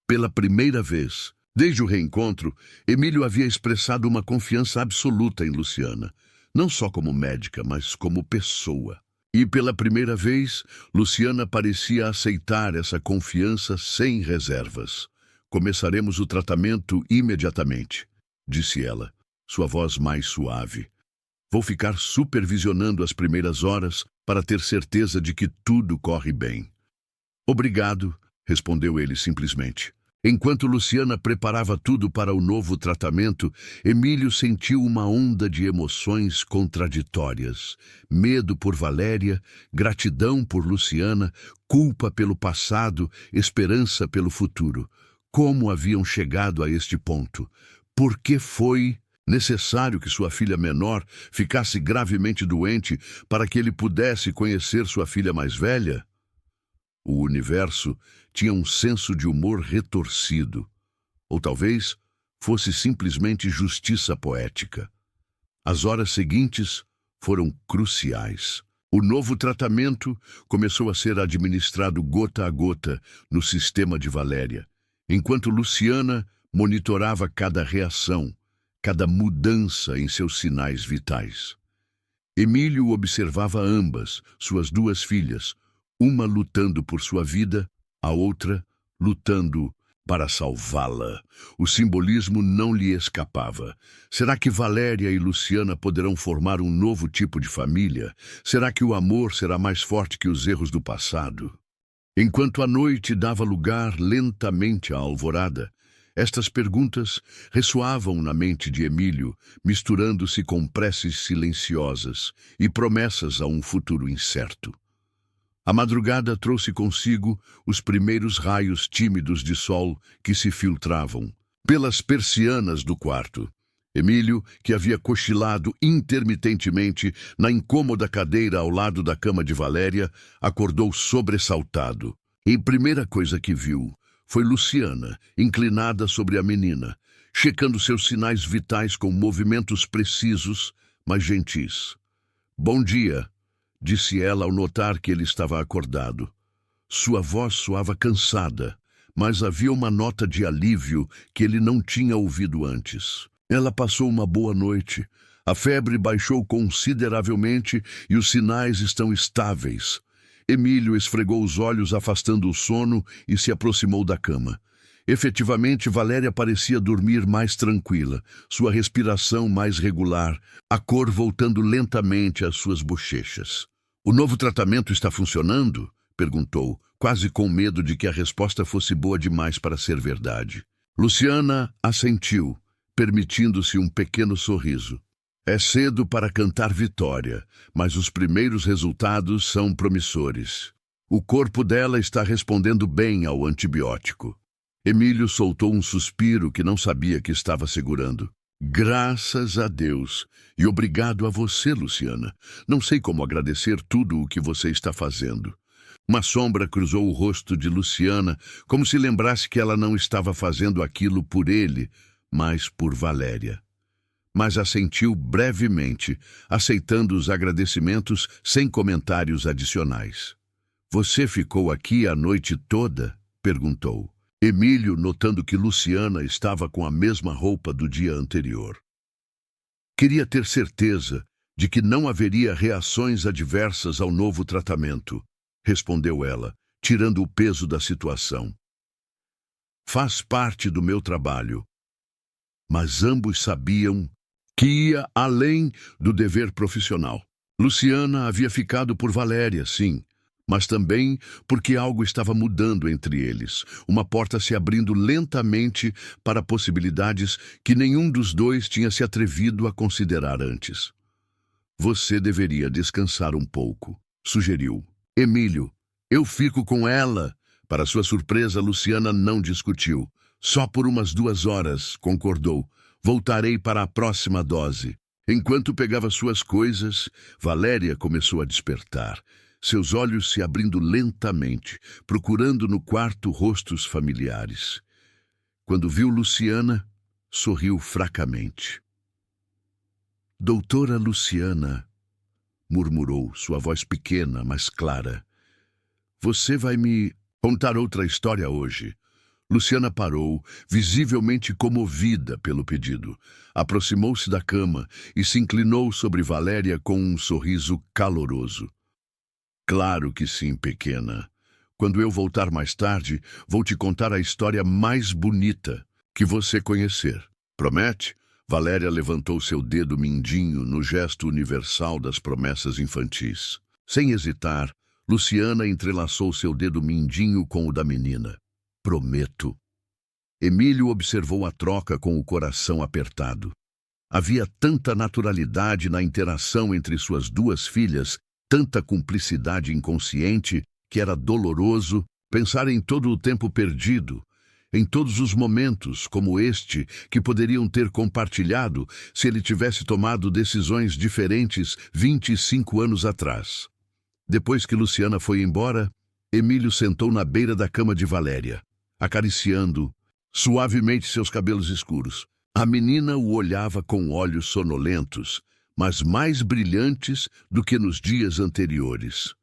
Pela primeira vez, desde o reencontro, Emílio havia expressado uma confiança absoluta em Luciana, não só como médica, mas como pessoa. E pela primeira vez, Luciana parecia aceitar essa confiança sem reservas. Começaremos o tratamento imediatamente, disse ela, sua voz mais suave. Vou ficar supervisionando as primeiras horas para ter certeza de que tudo corre bem. Obrigado, respondeu ele simplesmente. Enquanto Luciana preparava tudo para o novo tratamento, Emílio sentiu uma onda de emoções contraditórias. Medo por Valéria, gratidão por Luciana, culpa pelo passado, esperança pelo futuro. Como haviam chegado a este ponto? Por que foi necessário que sua filha menor ficasse gravemente doente para que ele pudesse conhecer sua filha mais velha? O universo tinha um senso de humor retorcido. Ou talvez fosse simplesmente justiça poética. As horas seguintes foram cruciais. O novo tratamento começou a ser administrado gota a gota no sistema de Valéria, enquanto Luciana monitorava cada reação, cada mudança em seus sinais vitais. Emílio observava ambas, suas duas filhas, uma lutando por sua vida, a outra lutando para salvá-la. O simbolismo não lhe escapava. Será que Valéria e Luciana poderão formar um novo tipo de família? Será que o amor será mais forte que os erros do passado? Enquanto a noite dava lugar lentamente à alvorada, estas perguntas ressoavam na mente de Emílio, misturando-se com preces silenciosas e promessas a um futuro incerto. A madrugada trouxe consigo os primeiros raios tímidos de sol que se filtravam pelas persianas do quarto. Emílio, que havia cochilado intermitentemente na incômoda cadeira ao lado da cama de Valéria, acordou sobressaltado. E a primeira coisa que viu foi Luciana, inclinada sobre a menina, checando seus sinais vitais com movimentos precisos, mas gentis. "Bom dia", disse ela ao notar que ele estava acordado. Sua voz soava cansada, mas havia uma nota de alívio que ele não tinha ouvido antes. Ela passou uma boa noite. A febre baixou consideravelmente e os sinais estão estáveis. Emílio esfregou os olhos afastando o sono e se aproximou da cama. Efetivamente, Valéria parecia dormir mais tranquila, sua respiração mais regular, a cor voltando lentamente às suas bochechas. "O novo tratamento está funcionando?" perguntou, quase com medo de que a resposta fosse boa demais para ser verdade. Luciana assentiu, permitindo-se um pequeno sorriso. "É cedo para cantar vitória, mas os primeiros resultados são promissores. O corpo dela está respondendo bem ao antibiótico." Emílio soltou um suspiro que não sabia que estava segurando. "Graças a Deus. E obrigado a você, Luciana. Não sei como agradecer tudo o que você está fazendo." Uma sombra cruzou o rosto de Luciana, como se lembrasse que ela não estava fazendo aquilo por ele, mas por Valéria. Mas assentiu brevemente, aceitando os agradecimentos sem comentários adicionais. "Você ficou aqui a noite toda?" perguntou. Emílio, notando que Luciana estava com a mesma roupa do dia anterior. Queria ter certeza de que não haveria reações adversas ao novo tratamento, respondeu ela, tirando o peso da situação. Faz parte do meu trabalho. Mas ambos sabiam que ia além do dever profissional. Luciana havia ficado por Valéria, sim, mas também porque algo estava mudando entre eles, uma porta se abrindo lentamente para possibilidades que nenhum dos dois tinha se atrevido a considerar antes. Você deveria descansar um pouco, sugeriu. Emílio, eu fico com ela. Para sua surpresa, Luciana não discutiu. Só por umas 2 horas, concordou. Voltarei para a próxima dose. Enquanto pegava suas coisas, Valéria começou a despertar, seus olhos se abrindo lentamente, procurando no quarto rostos familiares. Quando viu Luciana, sorriu fracamente. Doutora Luciana, murmurou, sua voz pequena, mas clara. Você vai me contar outra história hoje. Luciana parou, visivelmente comovida pelo pedido. Aproximou-se da cama e se inclinou sobre Valéria com um sorriso caloroso. Claro que sim, pequena. Quando eu voltar mais tarde, vou te contar a história mais bonita que você conhecer. Promete? Valéria levantou seu dedo mindinho no gesto universal das promessas infantis. Sem hesitar, Luciana entrelaçou seu dedo mindinho com o da menina. Prometo. Emílio observou a troca com o coração apertado. Havia tanta naturalidade na interação entre suas 2 filhas, tanta cumplicidade inconsciente, que era doloroso pensar em todo o tempo perdido, em todos os momentos como este que poderiam ter compartilhado se ele tivesse tomado decisões diferentes 25 anos atrás. Depois que Luciana foi embora, Emílio sentou na beira da cama de Valéria, acariciando suavemente seus cabelos escuros. A menina o olhava com olhos sonolentos, mas mais brilhantes do que nos dias anteriores.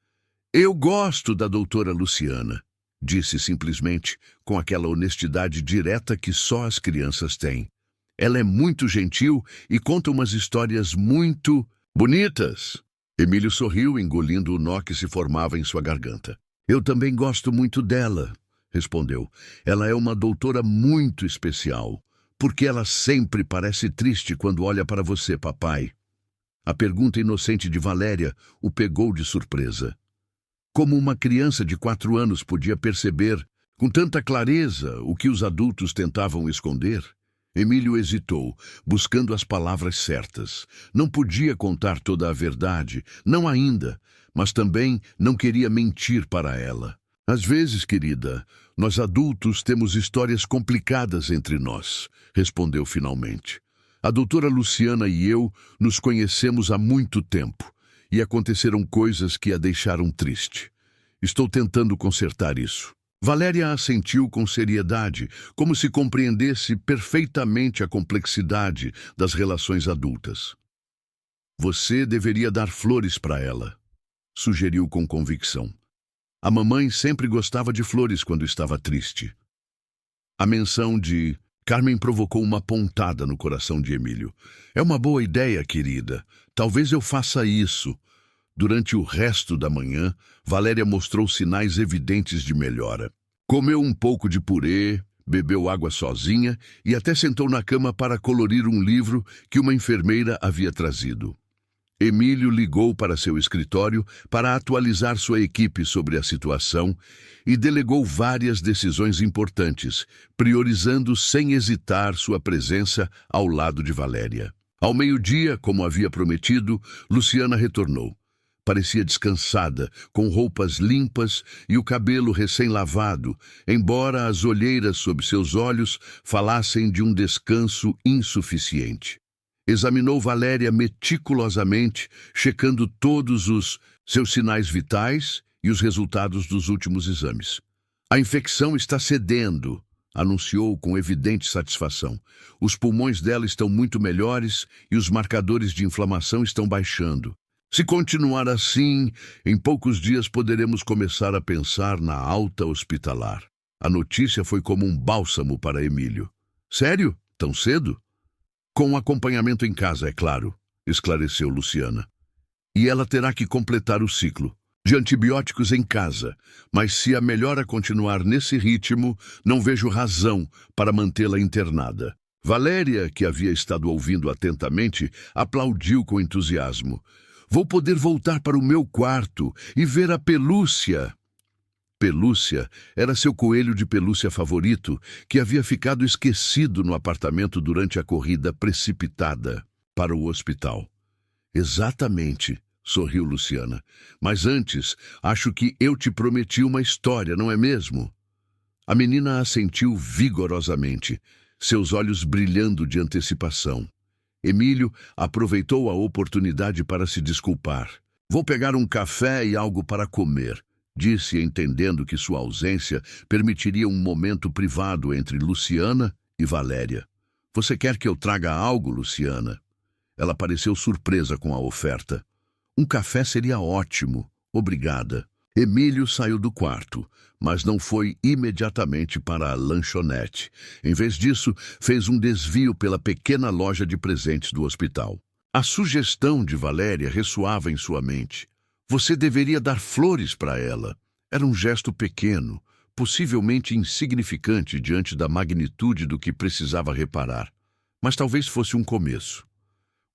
Eu gosto da doutora Luciana, disse simplesmente, com aquela honestidade direta que só as crianças têm. Ela é muito gentil e conta umas histórias muito bonitas. Emílio sorriu, engolindo o nó que se formava em sua garganta. Eu também gosto muito dela, respondeu. Ela é uma doutora muito especial, porque ela sempre parece triste quando olha para você, papai. A pergunta inocente de Valéria o pegou de surpresa. Como uma criança de 4 anos podia perceber com tanta clareza o que os adultos tentavam esconder? Emílio hesitou, buscando as palavras certas. Não podia contar toda a verdade, não ainda, mas também não queria mentir para ela. Às vezes, querida, nós adultos temos histórias complicadas entre nós, respondeu finalmente. A doutora Luciana e eu nos conhecemos há muito tempo e aconteceram coisas que a deixaram triste. Estou tentando consertar isso. Valéria assentiu com seriedade, como se compreendesse perfeitamente a complexidade das relações adultas. Você deveria dar flores para ela, sugeriu com convicção. A mamãe sempre gostava de flores quando estava triste. A menção de Carmen provocou uma pontada no coração de Emílio. É uma boa ideia, querida. Talvez eu faça isso. Durante o resto da manhã, Valéria mostrou sinais evidentes de melhora. Comeu um pouco de purê, bebeu água sozinha e até sentou na cama para colorir um livro que uma enfermeira havia trazido. Emílio ligou para seu escritório para atualizar sua equipe sobre a situação e delegou várias decisões importantes, priorizando sem hesitar sua presença ao lado de Valéria. Ao meio-dia, como havia prometido, Luciana retornou. Parecia descansada, com roupas limpas e o cabelo recém-lavado, embora as olheiras sob seus olhos falassem de um descanso insuficiente. Examinou Valéria meticulosamente, checando todos os seus sinais vitais e os resultados dos últimos exames. A infecção está cedendo, anunciou com evidente satisfação. Os pulmões dela estão muito melhores e os marcadores de inflamação estão baixando. Se continuar assim, em poucos dias poderemos começar a pensar na alta hospitalar. A notícia foi como um bálsamo para Emílio. Sério? Tão cedo? Com acompanhamento em casa, é claro, esclareceu Luciana. E ela terá que completar o ciclo de antibióticos em casa, mas se a melhora continuar nesse ritmo, não vejo razão para mantê-la internada. Valéria, que havia estado ouvindo atentamente, aplaudiu com entusiasmo. Vou poder voltar para o meu quarto e ver a Pelúcia. Pelúcia era seu coelho de pelúcia favorito, que havia ficado esquecido no apartamento durante a corrida precipitada para o hospital. Exatamente, sorriu Luciana. Mas antes, acho que eu te prometi uma história, não é mesmo? A menina assentiu vigorosamente, seus olhos brilhando de antecipação. Emílio aproveitou a oportunidade para se desculpar. Vou pegar um café e algo para comer, disse, entendendo que sua ausência permitiria um momento privado entre Luciana e Valéria. Você quer que eu traga algo, Luciana? Ela pareceu surpresa com a oferta. Um café seria ótimo, obrigada. Emílio saiu do quarto, mas não foi imediatamente para a lanchonete. Em vez disso, fez um desvio pela pequena loja de presentes do hospital. A sugestão de Valéria ressoava em sua mente. Você deveria dar flores para ela. Era um gesto pequeno, possivelmente insignificante diante da magnitude do que precisava reparar. Mas talvez fosse um começo.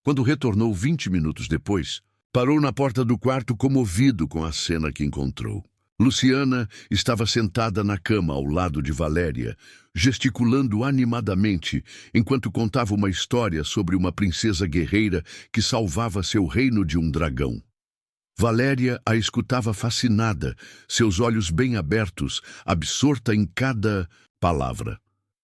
Quando retornou 20 minutos depois, parou na porta do quarto comovido com a cena que encontrou. Luciana estava sentada na cama ao lado de Valéria, gesticulando animadamente, enquanto contava uma história sobre uma princesa guerreira que salvava seu reino de um dragão. Valéria a escutava fascinada, seus olhos bem abertos, absorta em cada palavra.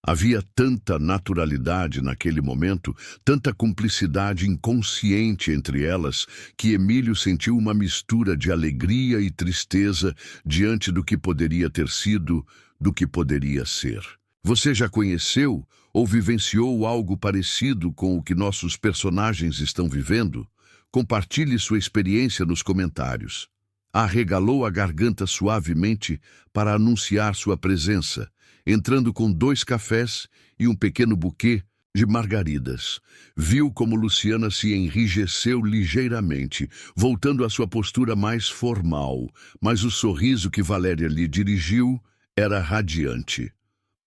Havia tanta naturalidade naquele momento, tanta cumplicidade inconsciente entre elas, que Emílio sentiu uma mistura de alegria e tristeza diante do que poderia ter sido, do que poderia ser. Você já conheceu ou vivenciou algo parecido com o que nossos personagens estão vivendo? Compartilhe sua experiência nos comentários. Arregalou a garganta suavemente para anunciar sua presença, entrando com 2 cafés e um pequeno buquê de margaridas. Viu como Luciana se enrijeceu ligeiramente, voltando à sua postura mais formal, mas o sorriso que Valéria lhe dirigiu era radiante.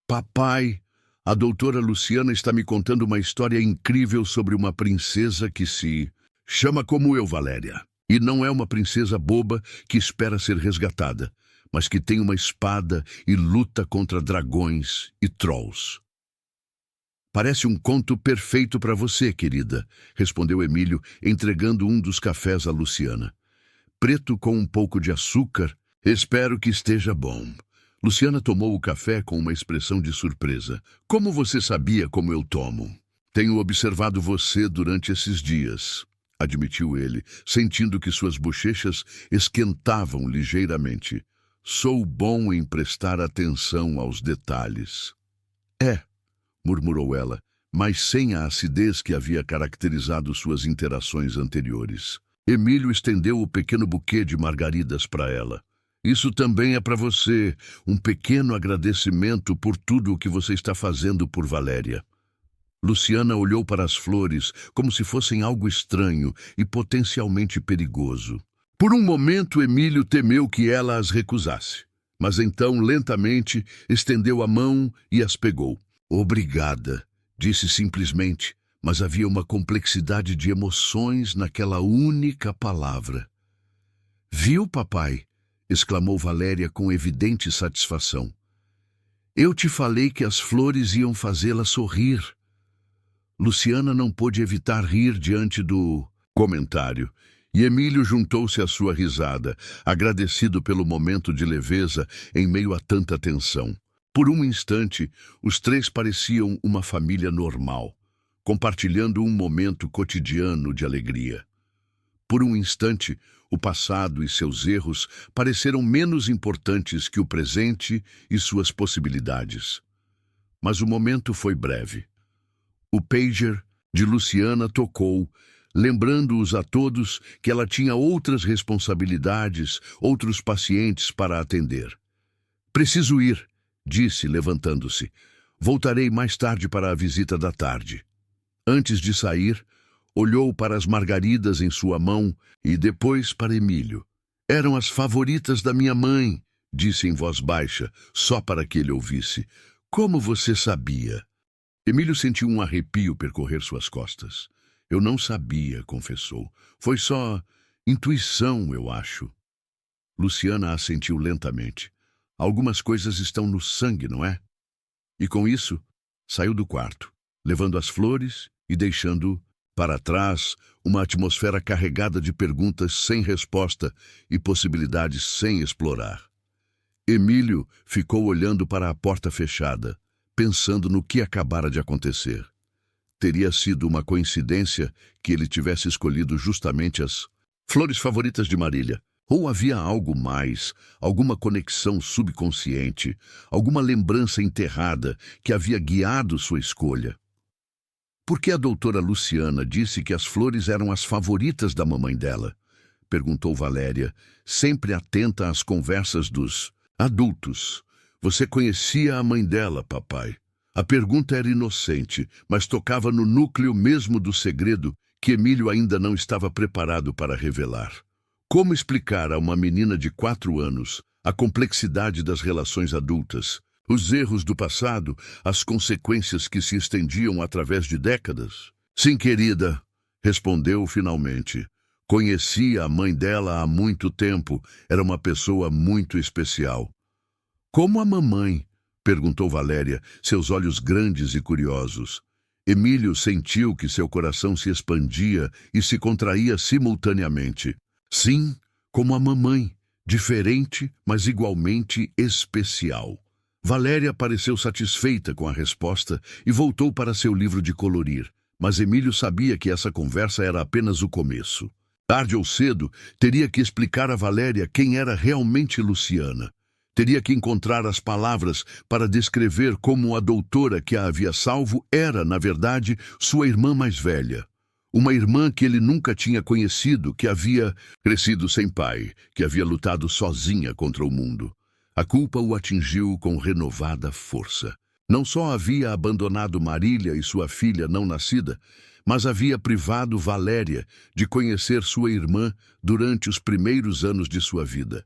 Papai, a doutora Luciana está me contando uma história incrível sobre uma princesa que se chama como eu, Valéria. E não é uma princesa boba que espera ser resgatada, mas que tem uma espada e luta contra dragões e trolls. Parece um conto perfeito para você, querida, respondeu Emílio, entregando um dos cafés a Luciana. Preto com um pouco de açúcar, espero que esteja bom. Luciana tomou o café com uma expressão de surpresa. Como você sabia como eu tomo? Tenho observado você durante esses dias, admitiu ele, sentindo que suas bochechas esquentavam ligeiramente. Sou bom em prestar atenção aos detalhes. Murmurou ela, mas sem a acidez que havia caracterizado suas interações anteriores. Emílio estendeu o pequeno buquê de margaridas para ela. Isso também é para você, um pequeno agradecimento por tudo o que você está fazendo por Valéria. Luciana olhou para as flores como se fossem algo estranho e potencialmente perigoso. Por um momento, Emílio temeu que ela as recusasse, mas então, lentamente, estendeu a mão e as pegou. Obrigada, disse simplesmente, mas havia uma complexidade de emoções naquela única palavra. Viu, papai? Exclamou Valéria com evidente satisfação. Eu te falei que as flores iam fazê-la sorrir. Luciana não pôde evitar rir diante do comentário, e Emílio juntou-se à sua risada, agradecido pelo momento de leveza em meio a tanta tensão. Por um instante, os 3 pareciam uma família normal, compartilhando um momento cotidiano de alegria. Por um instante, o passado e seus erros pareceram menos importantes que o presente e suas possibilidades. Mas o momento foi breve. O pager de Luciana tocou, lembrando-os a todos que ela tinha outras responsabilidades, outros pacientes para atender. Preciso ir, disse, levantando-se. Voltarei mais tarde para a visita da tarde. Antes de sair, olhou para as margaridas em sua mão e depois para Emílio. Eram as favoritas da minha mãe, disse em voz baixa, só para que ele ouvisse. Como você sabia? Emílio sentiu um arrepio percorrer suas costas. Eu não sabia, confessou. Foi só intuição, eu acho. Luciana assentiu lentamente. Algumas coisas estão no sangue, não é? E com isso, saiu do quarto, levando as flores e deixando para trás uma atmosfera carregada de perguntas sem resposta e possibilidades sem explorar. Emílio ficou olhando para a porta fechada, pensando no que acabara de acontecer. Teria sido uma coincidência que ele tivesse escolhido justamente as flores favoritas de Marília. Ou havia algo mais, alguma conexão subconsciente, alguma lembrança enterrada que havia guiado sua escolha? Por que a doutora Luciana disse que as flores eram as favoritas da mamãe dela? Perguntou Valéria, sempre atenta às conversas dos adultos. Você conhecia a mãe dela, papai? A pergunta era inocente, mas tocava no núcleo mesmo do segredo que Emílio ainda não estava preparado para revelar. Como explicar a uma menina de 4 anos a complexidade das relações adultas, os erros do passado, as consequências que se estendiam através de décadas? Sim, querida, respondeu finalmente. Conhecia a mãe dela há muito tempo, era uma pessoa muito especial. Como a mamãe? Perguntou Valéria, seus olhos grandes e curiosos. Emílio sentiu que seu coração se expandia e se contraía simultaneamente. Sim, como a mamãe, diferente, mas igualmente especial. Valéria pareceu satisfeita com a resposta e voltou para seu livro de colorir, mas Emílio sabia que essa conversa era apenas o começo. Tarde ou cedo, teria que explicar a Valéria quem era realmente Luciana. Teria que encontrar as palavras para descrever como a doutora que a havia salvo era, na verdade, sua irmã mais velha. Uma irmã que ele nunca tinha conhecido, que havia crescido sem pai, que havia lutado sozinha contra o mundo. A culpa o atingiu com renovada força. Não só havia abandonado Marília e sua filha não nascida, mas havia privado Valéria de conhecer sua irmã durante os primeiros anos de sua vida.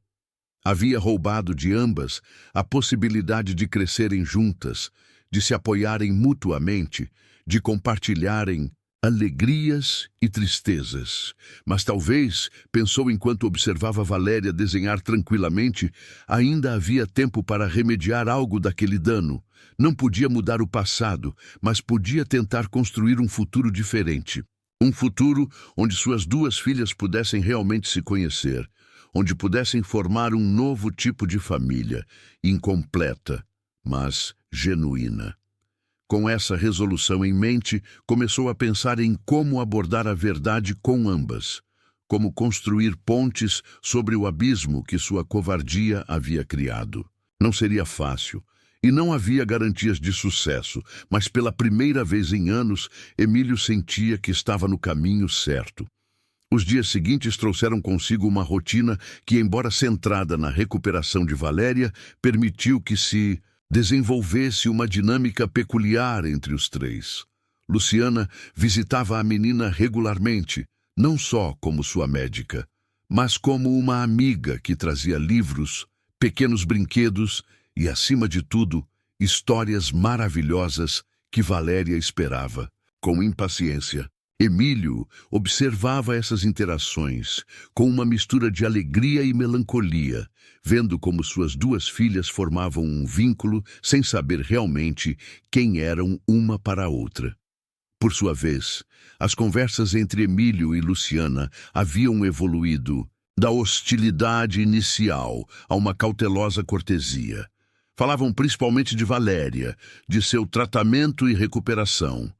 Havia roubado de ambas a possibilidade de crescerem juntas, de se apoiarem mutuamente, de compartilharem alegrias e tristezas. Mas talvez, pensou enquanto observava Valéria desenhar tranquilamente, ainda havia tempo para remediar algo daquele dano. Não podia mudar o passado, mas podia tentar construir um futuro diferente. Um futuro onde suas 2 filhas pudessem realmente se conhecer, onde pudessem formar um novo tipo de família, incompleta, mas genuína. Com essa resolução em mente, começou a pensar em como abordar a verdade com ambas, como construir pontes sobre o abismo que sua covardia havia criado. Não seria fácil, e não havia garantias de sucesso, mas pela primeira vez em anos, Emílio sentia que estava no caminho certo. Os dias seguintes trouxeram consigo uma rotina que, embora centrada na recuperação de Valéria, permitiu que se desenvolvesse uma dinâmica peculiar entre os 3. Luciana visitava a menina regularmente, não só como sua médica, mas como uma amiga que trazia livros, pequenos brinquedos e, acima de tudo, histórias maravilhosas que Valéria esperava, com impaciência. Emílio observava essas interações com uma mistura de alegria e melancolia, vendo como suas 2 filhas formavam um vínculo sem saber realmente quem eram uma para a outra. Por sua vez, as conversas entre Emílio e Luciana haviam evoluído da hostilidade inicial a uma cautelosa cortesia. Falavam principalmente de Valéria, de seu tratamento e recuperação.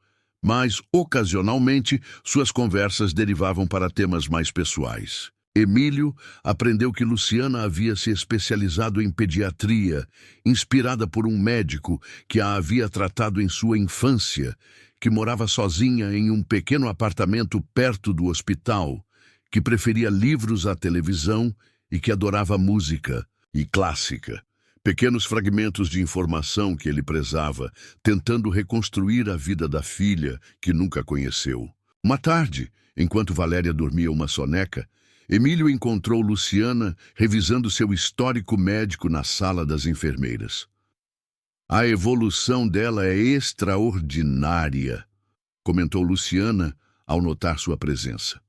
Mas, ocasionalmente, suas conversas derivavam para temas mais pessoais. Emílio aprendeu que Luciana havia se especializado em pediatria, inspirada por um médico que a havia tratado em sua infância, que morava sozinha em um pequeno apartamento perto do hospital, que preferia livros à televisão e que adorava música e clássica. Pequenos fragmentos de informação que ele prezava, tentando reconstruir a vida da filha que nunca conheceu. Uma tarde, enquanto Valéria dormia uma soneca, Emílio encontrou Luciana revisando seu histórico médico na sala das enfermeiras. A evolução dela é extraordinária, comentou Luciana ao notar sua presença.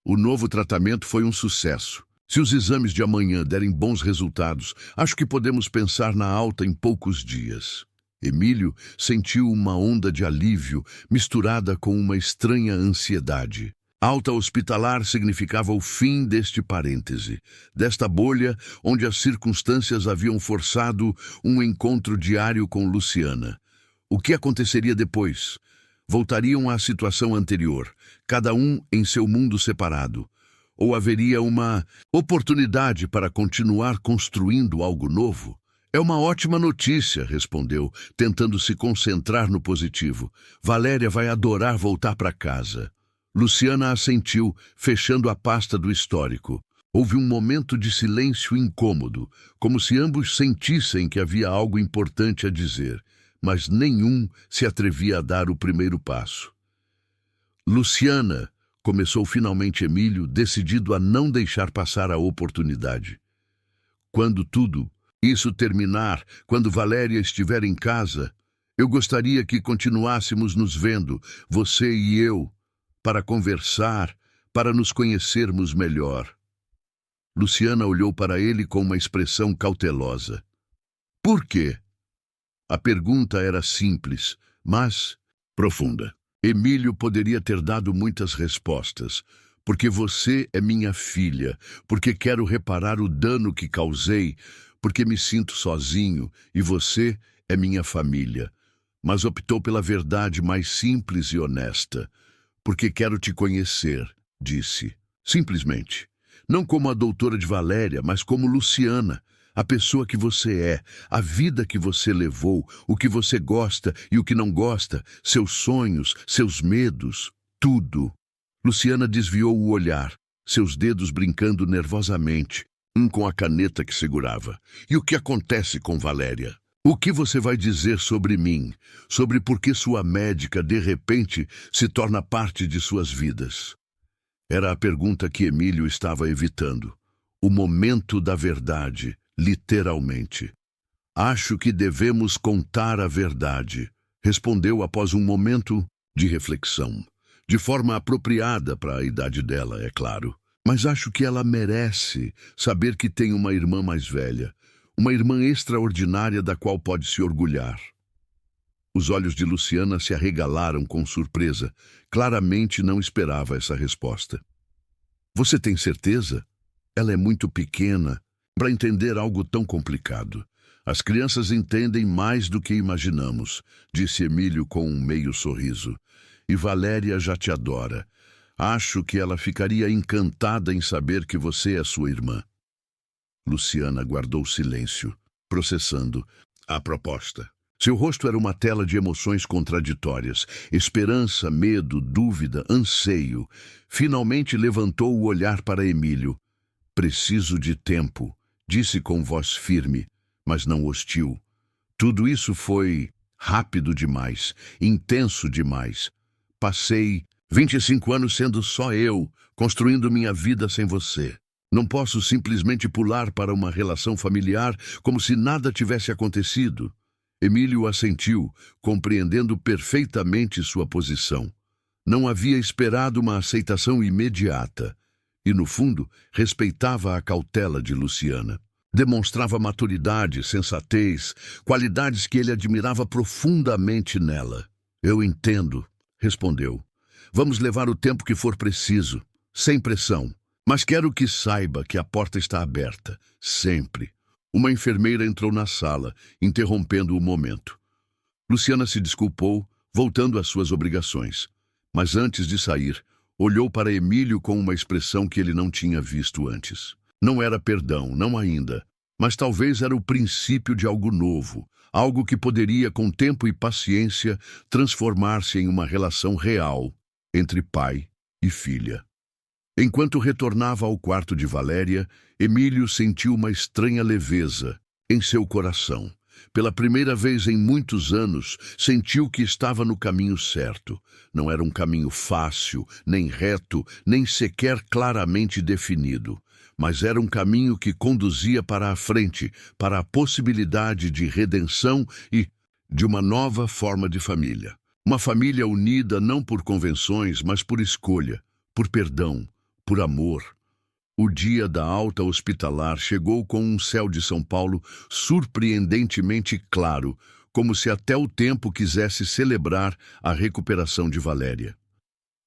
O novo tratamento foi um sucesso. Se os exames de amanhã derem bons resultados, acho que podemos pensar na alta em poucos dias. Emílio sentiu uma onda de alívio misturada com uma estranha ansiedade. Alta hospitalar significava o fim deste parêntese, desta bolha onde as circunstâncias haviam forçado um encontro diário com Luciana. O que aconteceria depois? Voltariam à situação anterior, cada um em seu mundo separado. Ou haveria uma oportunidade para continuar construindo algo novo? É uma ótima notícia, respondeu, tentando se concentrar no positivo. Valéria vai adorar voltar para casa. Luciana assentiu, fechando a pasta do histórico. Houve um momento de silêncio incômodo, como se ambos sentissem que havia algo importante a dizer, mas nenhum se atrevia a dar o primeiro passo. Luciana, começou finalmente Emílio, decidido a não deixar passar a oportunidade. Quando tudo isso terminar, quando Valéria estiver em casa, eu gostaria que continuássemos nos vendo, você e eu, para conversar, para nos conhecermos melhor. Luciana olhou para ele com uma expressão cautelosa. Por quê? A pergunta era simples, mas profunda. Emílio poderia ter dado muitas respostas. Porque você é minha filha, porque quero reparar o dano que causei, porque me sinto sozinho e você é minha família. Mas optou pela verdade mais simples e honesta. Porque quero te conhecer, disse. Simplesmente. Não como a doutora de Valéria, mas como Luciana. A pessoa que você é, a vida que você levou, o que você gosta e o que não gosta, seus sonhos, seus medos, tudo. Luciana desviou o olhar, seus dedos brincando nervosamente, um com a caneta que segurava. E o que acontece com Valéria? O que você vai dizer sobre mim? Sobre por que sua médica, de repente, se torna parte de suas vidas? Era a pergunta que Emílio estava evitando. O momento da verdade. Literalmente. Acho que devemos contar a verdade, respondeu após um momento de reflexão. De forma apropriada para a idade dela, é claro. Mas acho que ela merece saber que tem uma irmã mais velha, uma irmã extraordinária da qual pode se orgulhar. Os olhos de Luciana se arregalaram com surpresa. Claramente não esperava essa resposta. Você tem certeza? Ela é muito pequena para entender algo tão complicado. As crianças entendem mais do que imaginamos, disse Emílio com um meio sorriso. E Valéria já te adora. Acho que ela ficaria encantada em saber que você é sua irmã. Luciana guardou silêncio, processando a proposta. Seu rosto era uma tela de emoções contraditórias. Esperança, medo, dúvida, anseio. Finalmente levantou o olhar para Emílio. Preciso de tempo, disse com voz firme, mas não hostil. Tudo isso foi rápido demais, intenso demais. Passei 25 anos sendo só eu, construindo minha vida sem você. Não posso simplesmente pular para uma relação familiar como se nada tivesse acontecido. Emílio assentiu, compreendendo perfeitamente sua posição. Não havia esperado uma aceitação imediata. E, no fundo, respeitava a cautela de Luciana. Demonstrava maturidade, sensatez, qualidades que ele admirava profundamente nela. Eu entendo, respondeu. Vamos levar o tempo que for preciso, sem pressão. Mas quero que saiba que a porta está aberta, sempre. Uma enfermeira entrou na sala, interrompendo o momento. Luciana se desculpou, voltando às suas obrigações. Mas antes de sair, olhou para Emílio com uma expressão que ele não tinha visto antes. Não era perdão, não ainda, mas talvez era o princípio de algo novo, algo que poderia, com tempo e paciência, transformar-se em uma relação real entre pai e filha. Enquanto retornava ao quarto de Valéria, Emílio sentiu uma estranha leveza, em seu coração. Pela primeira vez em muitos anos, sentiu que estava no caminho certo. Não era um caminho fácil, nem reto, nem sequer claramente definido. Mas era um caminho que conduzia para a frente, para a possibilidade de redenção e de uma nova forma de família. Uma família unida não por convenções, mas por escolha, por perdão, por amor. O dia da alta hospitalar chegou com um céu de São Paulo surpreendentemente claro, como se até o tempo quisesse celebrar a recuperação de Valéria.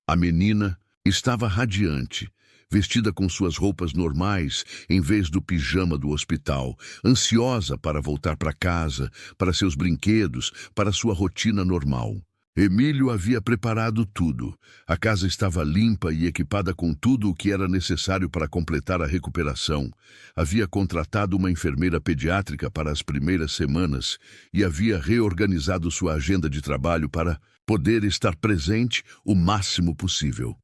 A menina estava radiante, vestida com suas roupas normais em vez do pijama do hospital, ansiosa para voltar para casa, para seus brinquedos, para sua rotina normal. Emílio havia preparado tudo. A casa estava limpa e equipada com tudo o que era necessário para completar a recuperação. Havia contratado uma enfermeira pediátrica para as primeiras semanas e havia reorganizado sua agenda de trabalho para poder estar presente o máximo possível.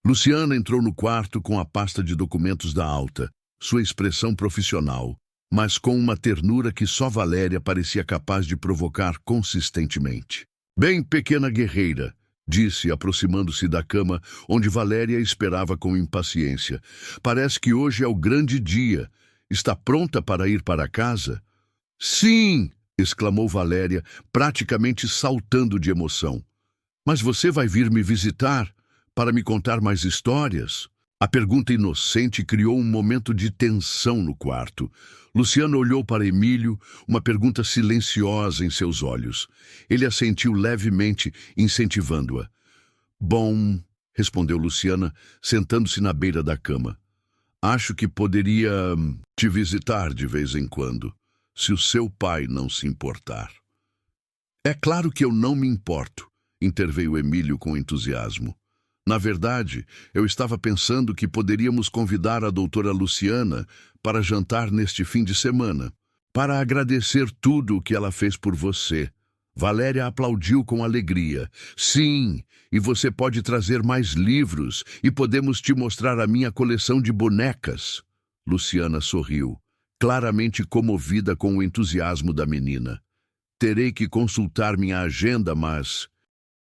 Luciana entrou no quarto com a pasta de documentos da alta, sua expressão profissional, mas com uma ternura que só Valéria parecia capaz de provocar consistentemente. "Bem, pequena guerreira", disse, aproximando-se da cama, onde Valéria esperava com impaciência. "Parece que hoje é o grande dia. Está pronta para ir para casa?" "Sim!", exclamou Valéria, praticamente saltando de emoção. "Mas você vai vir me visitar para me contar mais histórias?" A pergunta inocente criou um momento de tensão no quarto. Luciana olhou para Emílio, uma pergunta silenciosa em seus olhos. Ele assentiu levemente, incentivando-a. "Bom", respondeu Luciana, sentando-se na beira da cama. "Acho que poderia te visitar de vez em quando, se o seu pai não se importar." "É claro que eu não me importo", interveio Emílio com entusiasmo. "Na verdade, eu estava pensando que poderíamos convidar a doutora Luciana para jantar neste fim de semana, para agradecer tudo o que ela fez por você." Valéria aplaudiu com alegria. "Sim, e você pode trazer mais livros e podemos te mostrar a minha coleção de bonecas." Luciana sorriu, claramente comovida com o entusiasmo da menina. "Terei que consultar minha agenda, mas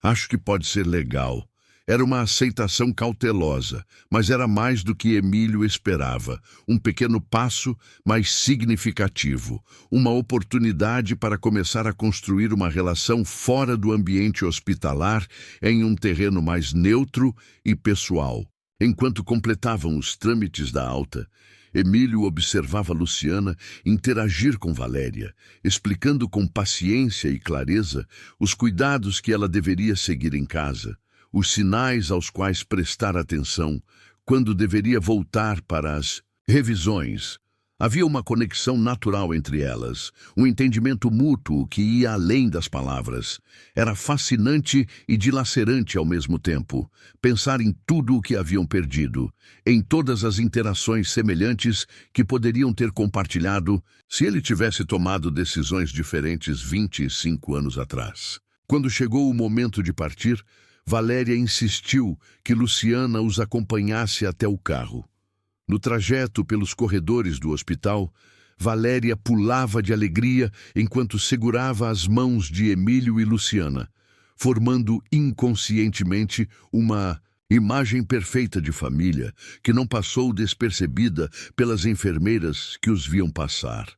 acho que pode ser legal." Era uma aceitação cautelosa, mas era mais do que Emílio esperava. Um pequeno passo, mas significativo. Uma oportunidade para começar a construir uma relação fora do ambiente hospitalar, em um terreno mais neutro e pessoal. Enquanto completavam os trâmites da alta, Emílio observava Luciana interagir com Valéria, explicando com paciência e clareza os cuidados que ela deveria seguir em casa, os sinais aos quais prestar atenção, quando deveria voltar para as revisões. Havia uma conexão natural entre elas, um entendimento mútuo que ia além das palavras. Era fascinante e dilacerante ao mesmo tempo, pensar em tudo o que haviam perdido, em todas as interações semelhantes que poderiam ter compartilhado se ele tivesse tomado decisões diferentes 25 anos atrás. Quando chegou o momento de partir, Valéria insistiu que Luciana os acompanhasse até o carro. No trajeto pelos corredores do hospital, Valéria pulava de alegria enquanto segurava as mãos de Emílio e Luciana, formando inconscientemente uma imagem perfeita de família que não passou despercebida pelas enfermeiras que os viam passar.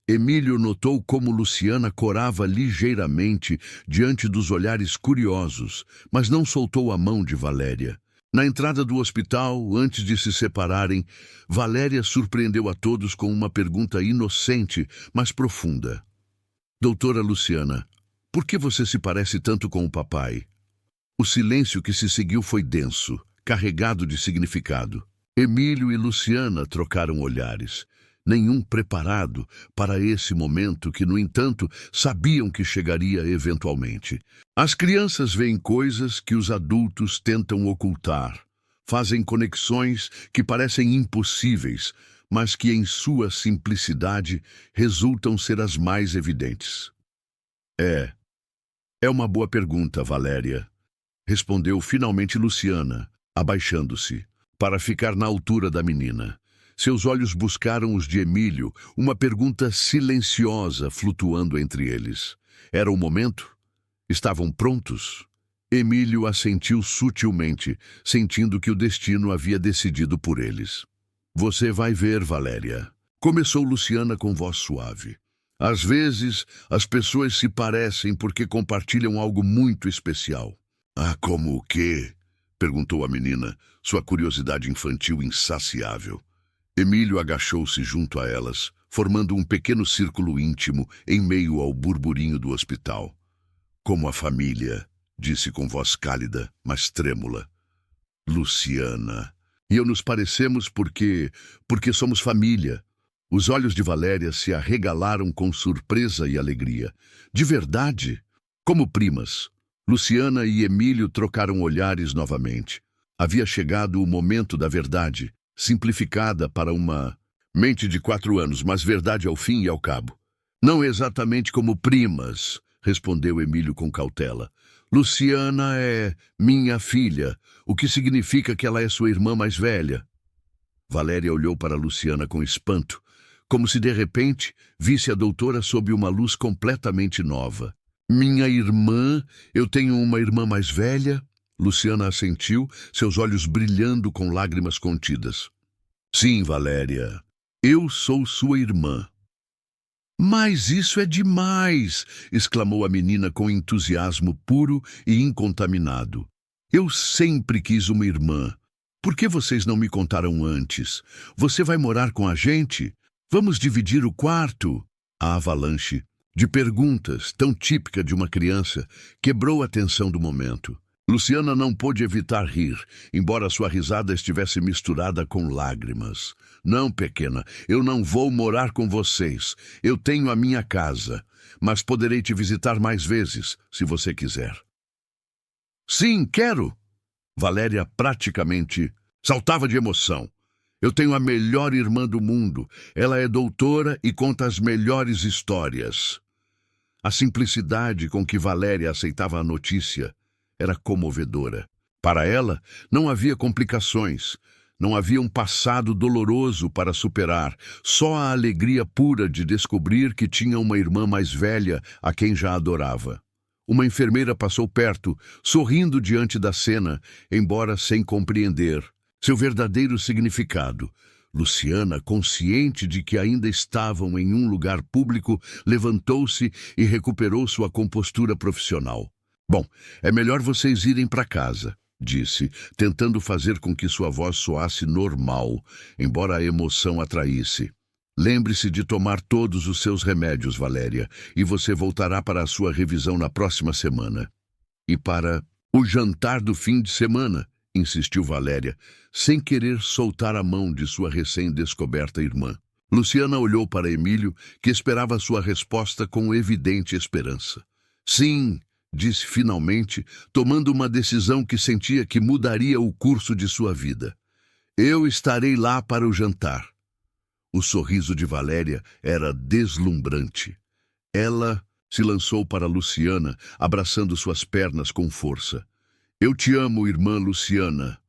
Emílio notou como Luciana corava ligeiramente diante dos olhares curiosos, mas não soltou a mão de Valéria. Na entrada do hospital, antes de se separarem, Valéria surpreendeu a todos com uma pergunta inocente, mas profunda. "Doutora Luciana, por que você se parece tanto com o papai?" O silêncio que se seguiu foi denso, carregado de significado. Emílio e Luciana trocaram olhares. Nenhum preparado para esse momento que, no entanto, sabiam que chegaria eventualmente. As crianças veem coisas que os adultos tentam ocultar, fazem conexões que parecem impossíveis, mas que em sua simplicidade resultam ser as mais evidentes. É uma boa pergunta, Valéria", respondeu finalmente Luciana, abaixando-se, para ficar na altura da menina. Seus olhos buscaram os de Emílio, uma pergunta silenciosa flutuando entre eles. Era o momento? Estavam prontos? Emílio assentiu sutilmente, sentindo que o destino havia decidido por eles. Você vai ver, Valéria. Começou Luciana com voz suave. Às vezes, as pessoas se parecem porque compartilham algo muito especial. Ah, como o quê? Perguntou a menina, sua curiosidade infantil insaciável. Emílio agachou-se junto a elas, formando um pequeno círculo íntimo em meio ao burburinho do hospital. Como a família, disse com voz cálida, mas trêmula. Luciana. E eu nos parecemos porque somos família. Os olhos de Valéria se arregalaram com surpresa e alegria. De verdade? Como primas. Luciana e Emílio trocaram olhares novamente. Havia chegado o momento da verdade, simplificada para uma mente de 4 anos, mas verdade ao fim e ao cabo. Não exatamente como primas, respondeu Emílio com cautela. Luciana é minha filha, o que significa que ela é sua irmã mais velha. Valéria olhou para Luciana com espanto, como se de repente visse a doutora sob uma luz completamente nova. Minha irmã? Eu tenho uma irmã mais velha? Luciana assentiu, seus olhos brilhando com lágrimas contidas. Sim, Valéria, eu sou sua irmã. Mas isso é demais! Exclamou a menina com entusiasmo puro e incontaminado. Eu sempre quis uma irmã. Por que vocês não me contaram antes? Você vai morar com a gente? Vamos dividir o quarto? A avalanche de perguntas, tão típica de uma criança, quebrou a tensão do momento. Luciana não pôde evitar rir, embora sua risada estivesse misturada com lágrimas. Não, pequena, eu não vou morar com vocês. Eu tenho a minha casa, mas poderei te visitar mais vezes, se você quiser. Sim, quero! Valéria praticamente saltava de emoção. Eu tenho a melhor irmã do mundo. Ela é doutora e conta as melhores histórias. A simplicidade com que Valéria aceitava a notícia era comovedora. Para ela, não havia complicações, não havia um passado doloroso para superar, só a alegria pura de descobrir que tinha uma irmã mais velha a quem já adorava. Uma enfermeira passou perto, sorrindo diante da cena, embora sem compreender seu verdadeiro significado. Luciana, consciente de que ainda estavam em um lugar público, levantou-se e recuperou sua compostura profissional. Bom, é melhor vocês irem para casa, disse, tentando fazer com que sua voz soasse normal, embora a emoção atraísse. Lembre-se de tomar todos os seus remédios, Valéria, e você voltará para a sua revisão na próxima semana. E para o jantar do fim de semana, insistiu Valéria, sem querer soltar a mão de sua recém-descoberta irmã. Luciana olhou para Emílio, que esperava sua resposta com evidente esperança. Sim, disse finalmente, tomando uma decisão que sentia que mudaria o curso de sua vida. Eu estarei lá para o jantar. O sorriso de Valéria era deslumbrante. Ela se lançou para Luciana, abraçando suas pernas com força. Eu te amo, irmã Luciana.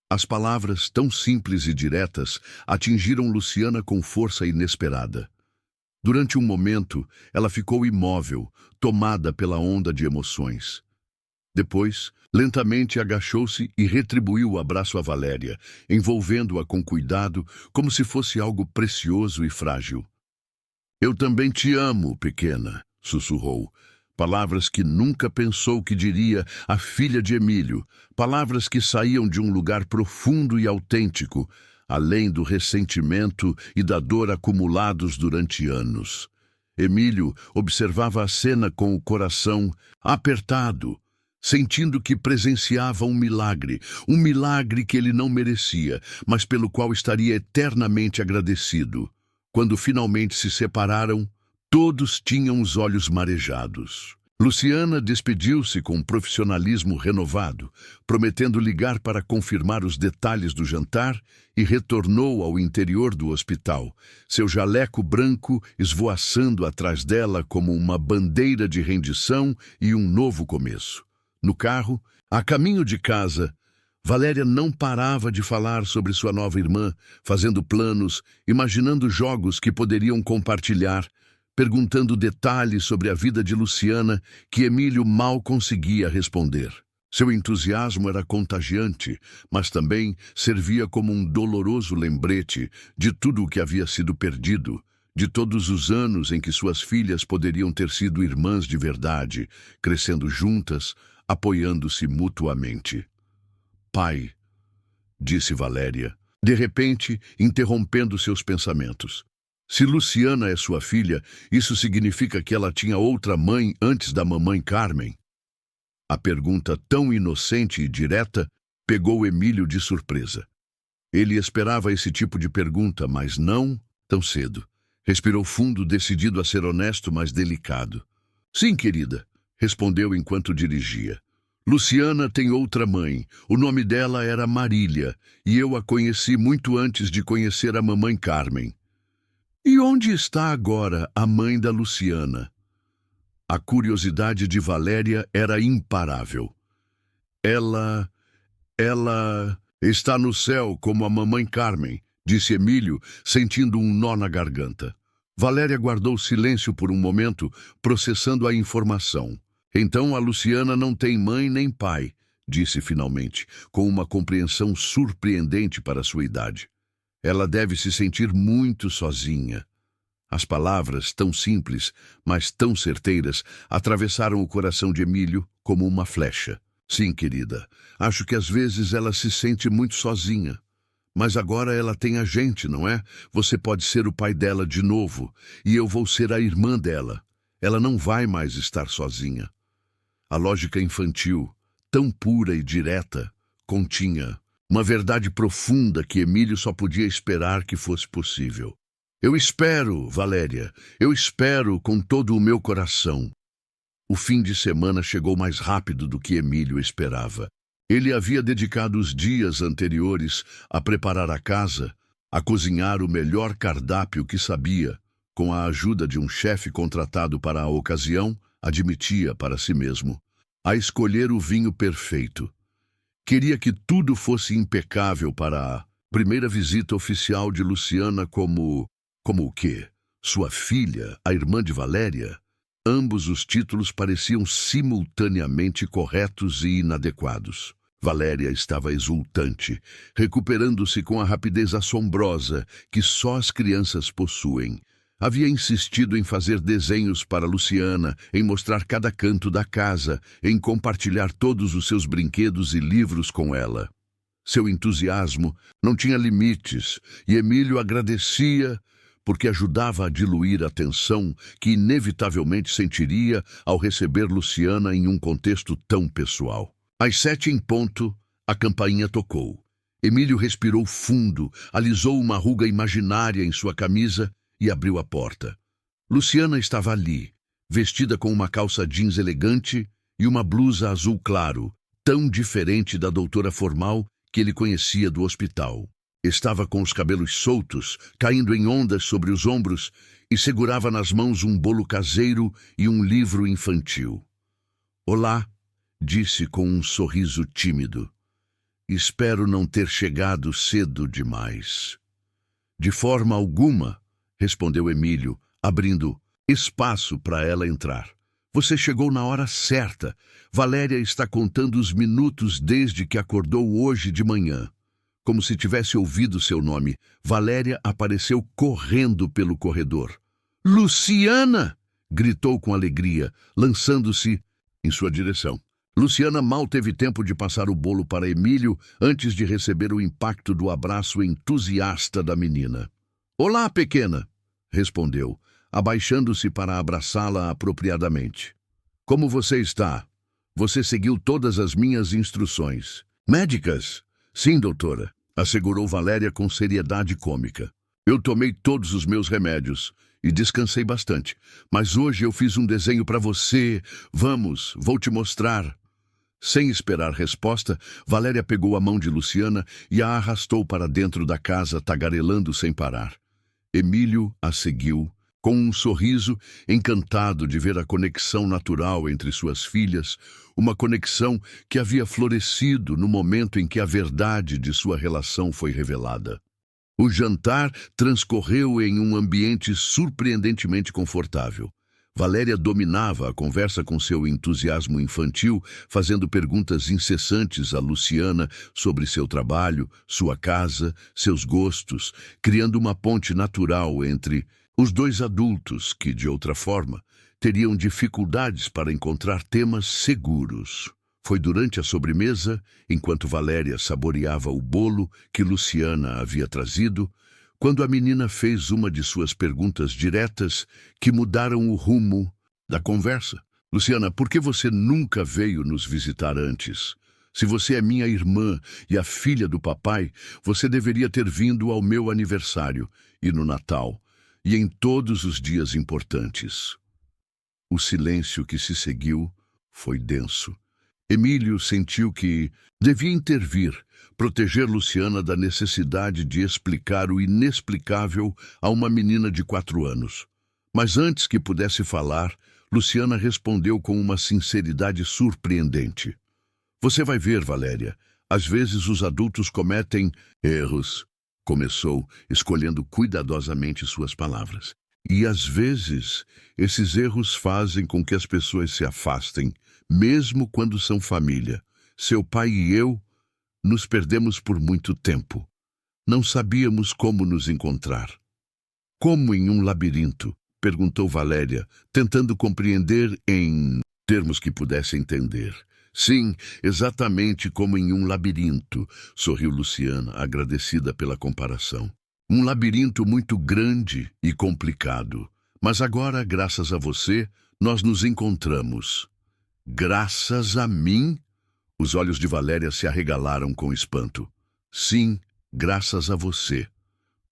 As palavras, tão simples e diretas, atingiram Luciana com força inesperada. Durante um momento, ela ficou imóvel, tomada pela onda de emoções. Depois, lentamente agachou-se e retribuiu o abraço a Valéria, envolvendo-a com cuidado, como se fosse algo precioso e frágil. Eu também te amo, pequena, sussurrou. Palavras que nunca pensou que diria a filha de Emílio, palavras que saíam de um lugar profundo e autêntico, além do ressentimento e da dor acumulados durante anos. Emílio observava a cena com o coração apertado, sentindo que presenciava um milagre que ele não merecia, mas pelo qual estaria eternamente agradecido. Quando finalmente se separaram, todos tinham os olhos marejados. Luciana despediu-se com um profissionalismo renovado, prometendo ligar para confirmar os detalhes do jantar e retornou ao interior do hospital, seu jaleco branco esvoaçando atrás dela como uma bandeira de rendição e um novo começo. No carro, a caminho de casa, Valéria não parava de falar sobre sua nova irmã, fazendo planos, imaginando jogos que poderiam compartilhar, perguntando detalhes sobre a vida de Luciana que Emílio mal conseguia responder. Seu entusiasmo era contagiante, mas também servia como um doloroso lembrete de tudo o que havia sido perdido, de todos os anos em que suas filhas poderiam ter sido irmãs de verdade, crescendo juntas, apoiando-se mutuamente. Pai, disse Valéria, de repente interrompendo seus pensamentos. Se Luciana é sua filha, isso significa que ela tinha outra mãe antes da mamãe Carmen? A pergunta tão inocente e direta pegou Emílio de surpresa. Ele esperava esse tipo de pergunta, mas não tão cedo. Respirou fundo, decidido a ser honesto, mas delicado. Sim, querida, respondeu enquanto dirigia. Luciana tem outra mãe. O nome dela era Marília, e eu a conheci muito antes de conhecer a mamãe Carmen. E onde está agora a mãe da Luciana? A curiosidade de Valéria era imparável. Ela está no céu como a mamãe Carmen, disse Emílio, sentindo um nó na garganta. Valéria guardou silêncio por um momento, processando a informação. Então a Luciana não tem mãe nem pai, disse finalmente, com uma compreensão surpreendente para sua idade. Ela deve se sentir muito sozinha. As palavras, tão simples, mas tão certeiras, atravessaram o coração de Emílio como uma flecha. Sim, querida, acho que às vezes ela se sente muito sozinha. Mas agora ela tem a gente, não é? Você pode ser o pai dela de novo, e eu vou ser a irmã dela. Ela não vai mais estar sozinha. A lógica infantil, tão pura e direta, continha uma verdade profunda que Emílio só podia esperar que fosse possível. Eu espero, Valéria, eu espero com todo o meu coração. O fim de semana chegou mais rápido do que Emílio esperava. Ele havia dedicado os dias anteriores a preparar a casa, a cozinhar o melhor cardápio que sabia, com a ajuda de um chefe contratado para a ocasião, admitia para si mesmo, a escolher o vinho perfeito. Queria que tudo fosse impecável para a primeira visita oficial de Luciana como o quê? Sua filha, a irmã de Valéria? Ambos os títulos pareciam simultaneamente corretos e inadequados. Valéria estava exultante, recuperando-se com a rapidez assombrosa que só as crianças possuem. Havia insistido em fazer desenhos para Luciana, em mostrar cada canto da casa, em compartilhar todos os seus brinquedos e livros com ela. Seu entusiasmo não tinha limites, e Emílio agradecia porque ajudava a diluir a tensão que inevitavelmente sentiria ao receber Luciana em um contexto tão pessoal. Às 7 em ponto, a campainha tocou. Emílio respirou fundo, alisou uma ruga imaginária em sua camisa e abriu a porta. Luciana estava ali, vestida com uma calça jeans elegante e uma blusa azul claro, tão diferente da doutora formal que ele conhecia do hospital. Estava com os cabelos soltos, caindo em ondas sobre os ombros, e segurava nas mãos um bolo caseiro e um livro infantil. Olá, disse com um sorriso tímido. Espero não ter chegado cedo demais. De forma alguma, respondeu Emílio, abrindo espaço para ela entrar. Você chegou na hora certa. Valéria está contando os minutos desde que acordou hoje de manhã. Como se tivesse ouvido seu nome, Valéria apareceu correndo pelo corredor. Luciana! Gritou com alegria, lançando-se em sua direção. Luciana mal teve tempo de passar o bolo para Emílio antes de receber o impacto do abraço entusiasta da menina. Olá, pequena! Respondeu, abaixando-se para abraçá-la apropriadamente. Como você está? Você seguiu todas as minhas instruções. Médicas? Sim, doutora, assegurou Valéria com seriedade cômica. Eu tomei todos os meus remédios e descansei bastante. Mas hoje eu fiz um desenho para você. Vamos, vou te mostrar. Sem esperar resposta, Valéria pegou a mão de Luciana e a arrastou para dentro da casa, tagarelando sem parar. Emílio a seguiu, com um sorriso, encantado de ver a conexão natural entre suas filhas, uma conexão que havia florescido no momento em que a verdade de sua relação foi revelada. O jantar transcorreu em um ambiente surpreendentemente confortável. Valéria dominava a conversa com seu entusiasmo infantil, fazendo perguntas incessantes a Luciana sobre seu trabalho, sua casa, seus gostos, criando uma ponte natural entre os dois adultos que, de outra forma, teriam dificuldades para encontrar temas seguros. Foi durante a sobremesa, enquanto Valéria saboreava o bolo que Luciana havia trazido, quando a menina fez uma de suas perguntas diretas que mudaram o rumo da conversa. Luciana, por que você nunca veio nos visitar antes? Se você é minha irmã e a filha do papai, você deveria ter vindo ao meu aniversário e no Natal, e em todos os dias importantes. O silêncio que se seguiu foi denso. Emílio sentiu que devia intervir, proteger Luciana da necessidade de explicar o inexplicável a uma menina de 4 anos. Mas antes que pudesse falar, Luciana respondeu com uma sinceridade surpreendente. Você vai ver, Valéria, às vezes os adultos cometem erros, começou, escolhendo cuidadosamente suas palavras. E às vezes, esses erros fazem com que as pessoas se afastem, mesmo quando são família. Seu pai e eu nos perdemos por muito tempo. Não sabíamos como nos encontrar. Como em um labirinto? Perguntou Valéria, tentando compreender em termos que pudesse entender. Sim, exatamente como em um labirinto, sorriu Luciana, agradecida pela comparação. Um labirinto muito grande e complicado. Mas agora, graças a você, nós nos encontramos. Graças a mim? Os olhos de Valéria se arregalaram com espanto. Sim, graças a você,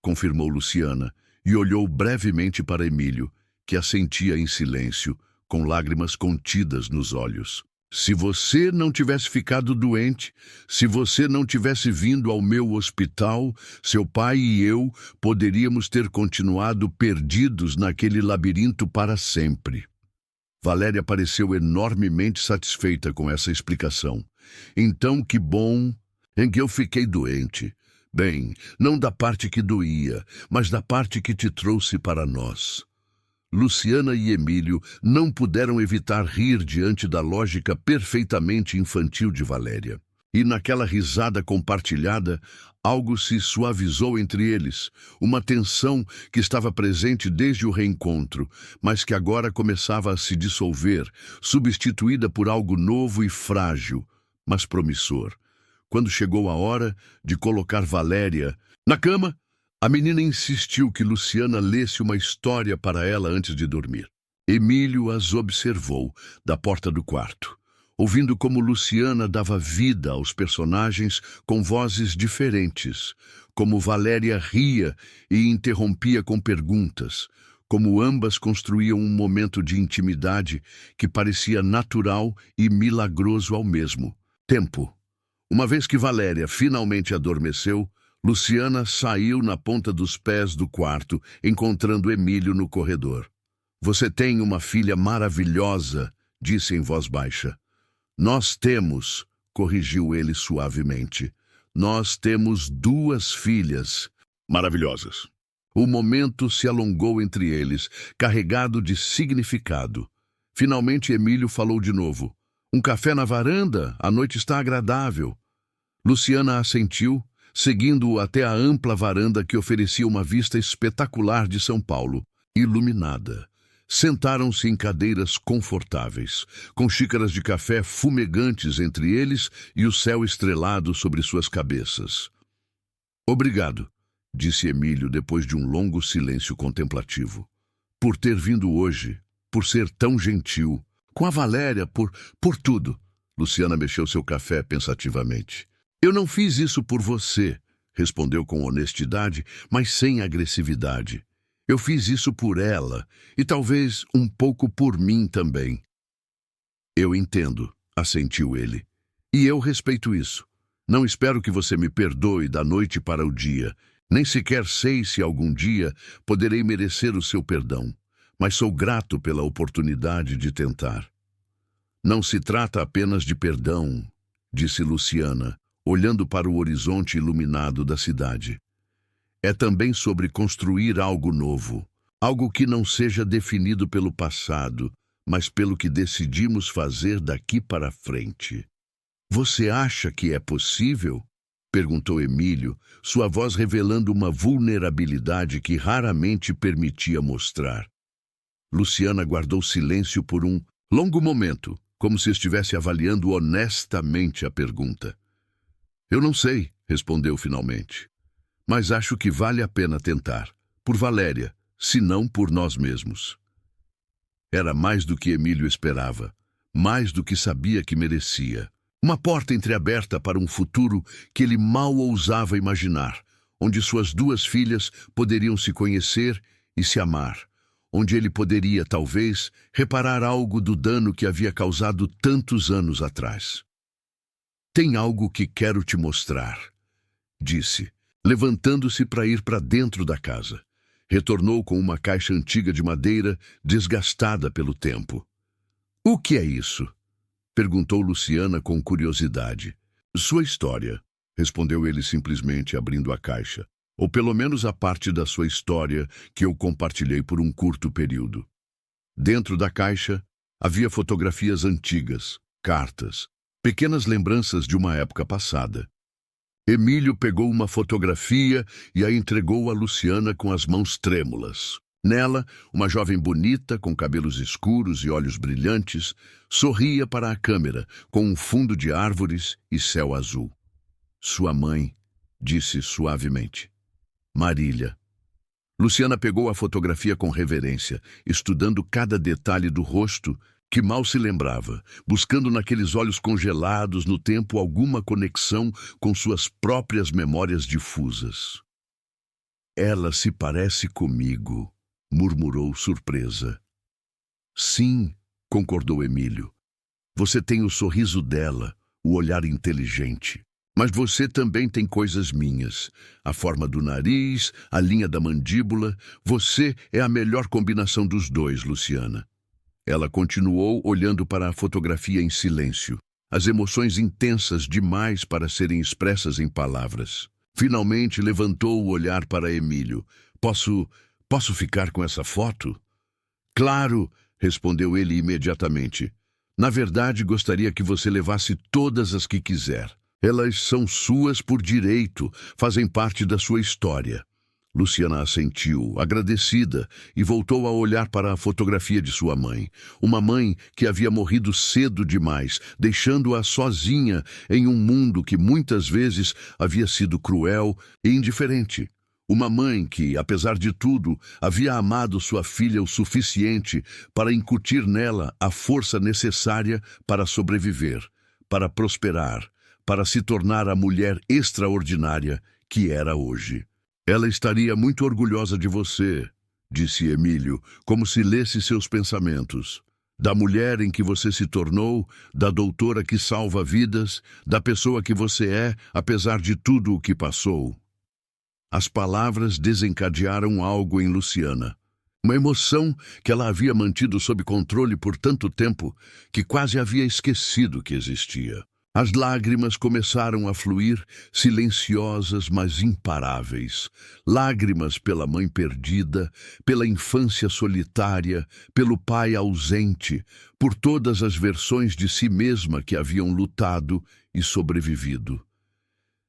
confirmou Luciana, e olhou brevemente para Emílio, que assentia em silêncio, com lágrimas contidas nos olhos. Se você não tivesse ficado doente, se você não tivesse vindo ao meu hospital, seu pai e eu poderíamos ter continuado perdidos naquele labirinto para sempre. Valéria pareceu enormemente satisfeita com essa explicação. Então, que bom em que eu fiquei doente. Bem, não da parte que doía, mas da parte que te trouxe para nós. Luciana e Emílio não puderam evitar rir diante da lógica perfeitamente infantil de Valéria. E naquela risada compartilhada, algo se suavizou entre eles, uma tensão que estava presente desde o reencontro, mas que agora começava a se dissolver, substituída por algo novo e frágil, mas promissor. Quando chegou a hora de colocar Valéria na cama, a menina insistiu que Luciana lesse uma história para ela antes de dormir. Emílio as observou da porta do quarto, ouvindo como Luciana dava vida aos personagens com vozes diferentes, como Valéria ria e interrompia com perguntas, como ambas construíam um momento de intimidade que parecia natural e milagroso ao mesmo tempo. Uma vez que Valéria finalmente adormeceu, Luciana saiu na ponta dos pés do quarto, encontrando Emílio no corredor. Você tem uma filha maravilhosa, disse em voz baixa. Nós temos, corrigiu ele suavemente. Nós temos 2 filhas maravilhosas. O momento se alongou entre eles, carregado de significado. Finalmente Emílio falou de novo. Um café na varanda? A noite está agradável. Luciana assentiu, seguindo-o até a ampla varanda que oferecia uma vista espetacular de São Paulo, iluminada. Sentaram-se em cadeiras confortáveis, com xícaras de café fumegantes entre eles e o céu estrelado sobre suas cabeças. Obrigado, disse Emílio depois de um longo silêncio contemplativo. Por ter vindo hoje, por ser tão gentil, com a Valéria, por tudo. Luciana mexeu seu café pensativamente. Eu não fiz isso por você, respondeu com honestidade, mas sem agressividade. Eu fiz isso por ela, e talvez um pouco por mim também. Eu entendo, assentiu ele. E eu respeito isso. Não espero que você me perdoe da noite para o dia. Nem sequer sei se algum dia poderei merecer o seu perdão. mas sou grato pela oportunidade de tentar. Não se trata apenas de perdão, disse Luciana, olhando para o horizonte iluminado da cidade. É também sobre construir algo novo, algo que não seja definido pelo passado, mas pelo que decidimos fazer daqui para frente. Você acha que é possível? Perguntou Emílio, sua voz revelando uma vulnerabilidade que raramente permitia mostrar. Luciana guardou silêncio por um longo momento, como se estivesse avaliando honestamente a pergunta. Eu não sei, respondeu finalmente, mas acho que vale a pena tentar, por Valéria, se não por nós mesmos. Era mais do que Emílio esperava, mais do que sabia que merecia. Uma porta entreaberta para um futuro que ele mal ousava imaginar, onde suas duas filhas poderiam se conhecer e se amar, onde ele poderia, talvez, reparar algo do dano que havia causado tantos anos atrás. Tem algo que quero te mostrar, disse, levantando-se para ir para dentro da casa. Retornou com uma caixa antiga de madeira, desgastada pelo tempo. O que é isso? Perguntou Luciana com curiosidade. Sua história, respondeu ele simplesmente abrindo a caixa. Ou pelo menos a parte da sua história que eu compartilhei por um curto período. Dentro da caixa havia fotografias antigas, cartas, pequenas lembranças de uma época passada. Emílio pegou uma fotografia e a entregou a Luciana com as mãos trêmulas. Nela, uma jovem bonita, com cabelos escuros e olhos brilhantes, sorria para a câmera, com um fundo de árvores e céu azul. Sua mãe, disse suavemente. Marília. Luciana pegou a fotografia com reverência, estudando cada detalhe do rosto que mal se lembrava, buscando naqueles olhos congelados no tempo alguma conexão com suas próprias memórias difusas. Ela se parece comigo, murmurou surpresa. Sim, concordou Emílio. Você tem o sorriso dela, o olhar inteligente. Mas você também tem coisas minhas. A forma do nariz, a linha da mandíbula. Você é a melhor combinação dos dois, Luciana. Ela continuou olhando para a fotografia em silêncio. As emoções intensas demais para serem expressas em palavras. Finalmente levantou o olhar para Emílio. Posso ficar com essa foto? Claro, respondeu ele imediatamente. Na verdade, gostaria que você levasse todas as que quiser. Elas são suas por direito, fazem parte da sua história. Luciana assentiu, agradecida, e voltou a olhar para a fotografia de sua mãe. Uma mãe que havia morrido cedo demais, deixando-a sozinha em um mundo que muitas vezes havia sido cruel e indiferente. Uma mãe que, apesar de tudo, havia amado sua filha o suficiente para incutir nela a força necessária para sobreviver, para prosperar, para se tornar a mulher extraordinária que era hoje. Ela estaria muito orgulhosa de você, disse Emílio, como se lesse seus pensamentos. Da mulher em que você se tornou, da doutora que salva vidas, da pessoa que você é, apesar de tudo o que passou. As palavras desencadearam algo em Luciana. Uma emoção que ela havia mantido sob controle por tanto tempo que quase havia esquecido que existia. As lágrimas começaram a fluir, silenciosas, mas imparáveis. Lágrimas pela mãe perdida, pela infância solitária, pelo pai ausente, por todas as versões de si mesma que haviam lutado e sobrevivido.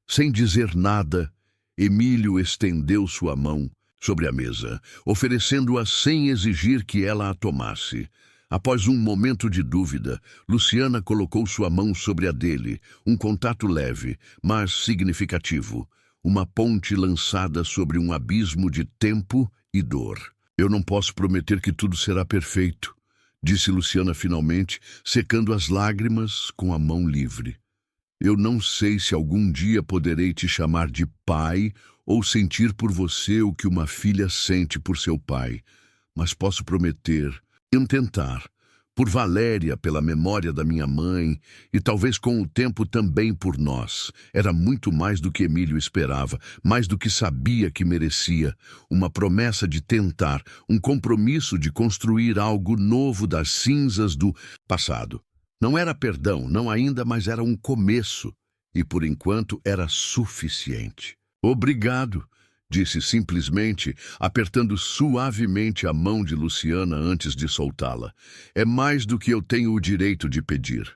Sem dizer nada, Emílio estendeu sua mão sobre a mesa, oferecendo-a sem exigir que ela a tomasse. Após um momento de dúvida, Luciana colocou sua mão sobre a dele, um contato leve, mas significativo, uma ponte lançada sobre um abismo de tempo e dor. Eu não posso prometer que tudo será perfeito, disse Luciana finalmente, secando as lágrimas com a mão livre. Eu não sei se algum dia poderei te chamar de pai ou sentir por você o que uma filha sente por seu pai, mas posso prometer tentar, Por Valéria, pela memória da minha mãe, e talvez com o tempo também por nós. Era muito mais do que Emílio esperava, mais do que sabia que merecia. Uma promessa de tentar, um compromisso de construir algo novo das cinzas do passado. Não era perdão, não ainda, mas era um começo. E por enquanto era suficiente. Obrigado, disse simplesmente, apertando suavemente a mão de Luciana antes de soltá-la. É mais do que eu tenho o direito de pedir.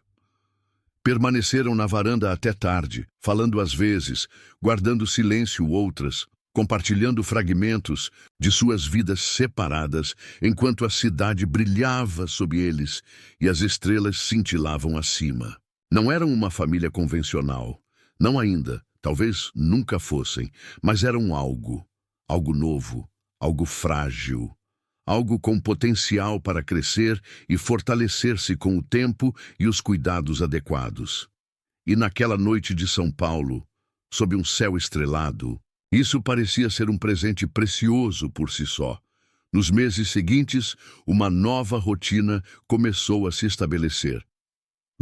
Permaneceram na varanda até tarde, falando às vezes, guardando silêncio outras, compartilhando fragmentos de suas vidas separadas, enquanto a cidade brilhava sob eles e as estrelas cintilavam acima. Não eram uma família convencional, não ainda. Talvez nunca fossem, mas eram algo novo, algo frágil, algo com potencial para crescer e fortalecer-se com o tempo e os cuidados adequados. E naquela noite de São Paulo, sob um céu estrelado, isso parecia ser um presente precioso por si só. Nos meses seguintes, uma nova rotina começou a se estabelecer.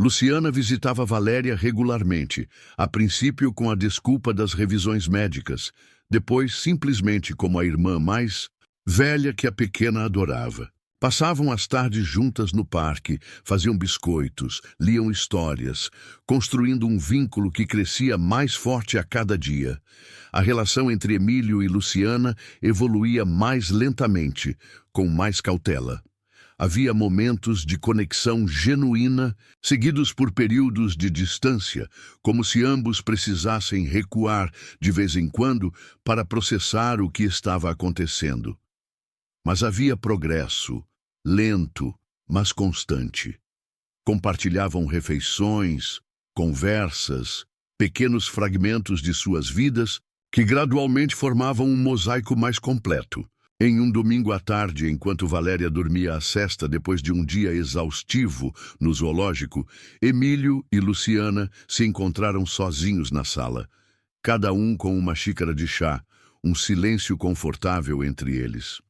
Luciana visitava Valéria regularmente, a princípio com a desculpa das revisões médicas, depois simplesmente como a irmã mais velha que a pequena adorava. Passavam as tardes juntas no parque, faziam biscoitos, liam histórias, construindo um vínculo que crescia mais forte a cada dia. A relação entre Emílio e Luciana evoluía mais lentamente, com mais cautela. Havia momentos de conexão genuína, seguidos por períodos de distância, como se ambos precisassem recuar de vez em quando para processar o que estava acontecendo. Mas havia progresso, lento, mas constante. Compartilhavam refeições, conversas, pequenos fragmentos de suas vidas que gradualmente formavam um mosaico mais completo. Em um domingo à tarde, enquanto Valéria dormia a sesta depois de um dia exaustivo no zoológico, Emílio e Luciana se encontraram sozinhos na sala, cada um com uma xícara de chá, um silêncio confortável entre eles.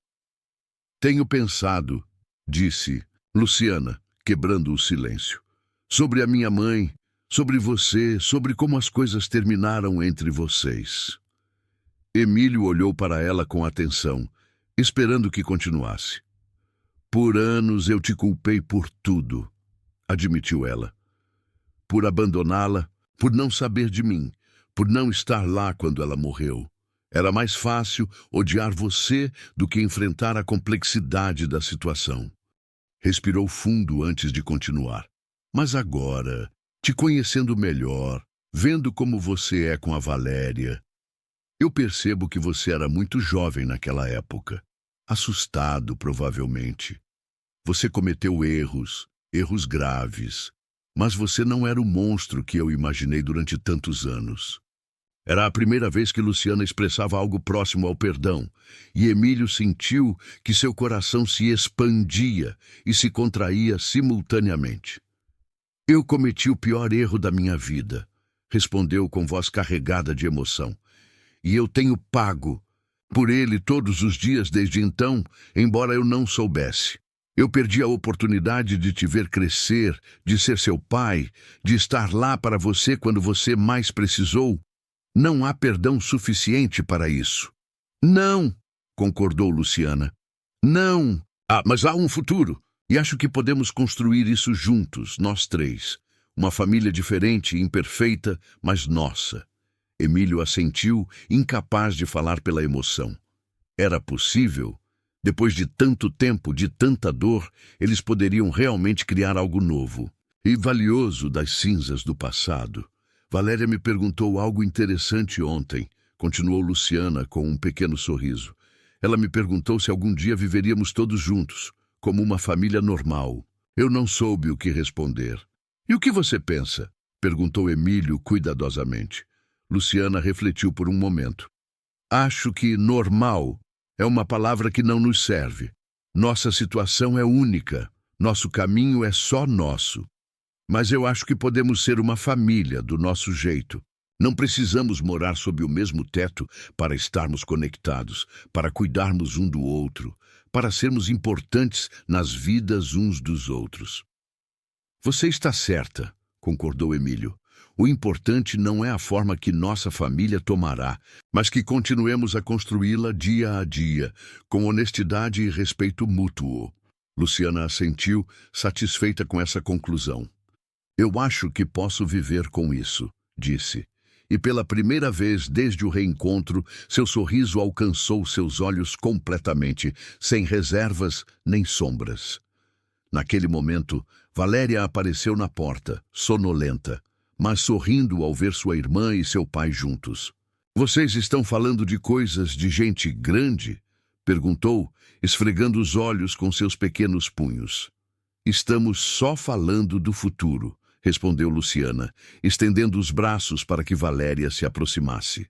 Tenho pensado, disse Luciana, quebrando o silêncio, sobre a minha mãe, sobre você, sobre como as coisas terminaram entre vocês. Emílio olhou para ela com atenção, esperando que continuasse. Por anos eu te culpei por tudo, admitiu ela. Por abandoná-la, por não saber de mim, por não estar lá quando ela morreu. Era mais fácil odiar você do que enfrentar a complexidade da situação. Respirou fundo antes de continuar. Mas agora, te conhecendo melhor, vendo como você é com a Valéria, eu percebo que você era muito jovem naquela época. Assustado, provavelmente. Você cometeu erros graves, mas você não era o monstro que eu imaginei durante tantos anos. Era a primeira vez que Luciana expressava algo próximo ao perdão, e Emílio sentiu que seu coração se expandia e se contraía simultaneamente. Eu cometi o pior erro da minha vida, respondeu com voz carregada de emoção, e eu tenho pago por ele todos os dias desde então, embora eu não soubesse. Eu perdi a oportunidade de te ver crescer, de ser seu pai, de estar lá para você quando você mais precisou. Não há perdão suficiente para isso. Não, concordou Luciana. Não. Mas há um futuro. E acho que podemos construir isso juntos, nós três. Uma família diferente, imperfeita, mas nossa. Emílio assentiu, incapaz de falar pela emoção. Era possível? Depois de tanto tempo, de tanta dor, eles poderiam realmente criar algo novo e valioso das cinzas do passado. Valéria me perguntou algo interessante ontem, continuou Luciana com um pequeno sorriso. Ela me perguntou se algum dia viveríamos todos juntos, como uma família normal. Eu não soube o que responder. E o que você pensa? Perguntou Emílio cuidadosamente. Luciana refletiu por um momento. Acho que normal é uma palavra que não nos serve. Nossa situação é única. Nosso caminho é só nosso. Mas eu acho que podemos ser uma família do nosso jeito. Não precisamos morar sob o mesmo teto para estarmos conectados, para cuidarmos um do outro, para sermos importantes nas vidas uns dos outros. Você está certa, concordou Emílio. O importante não é a forma que nossa família tomará, mas que continuemos a construí-la dia a dia, com honestidade e respeito mútuo. Luciana assentiu, satisfeita com essa conclusão. Eu acho que posso viver com isso, disse. E pela primeira vez desde o reencontro, seu sorriso alcançou seus olhos completamente, sem reservas nem sombras. Naquele momento, Valéria apareceu na porta, sonolenta, mas sorrindo ao ver sua irmã e seu pai juntos. Vocês estão falando de coisas de gente grande? Perguntou, esfregando os olhos com seus pequenos punhos. Estamos só falando do futuro, respondeu Luciana, estendendo os braços para que Valéria se aproximasse.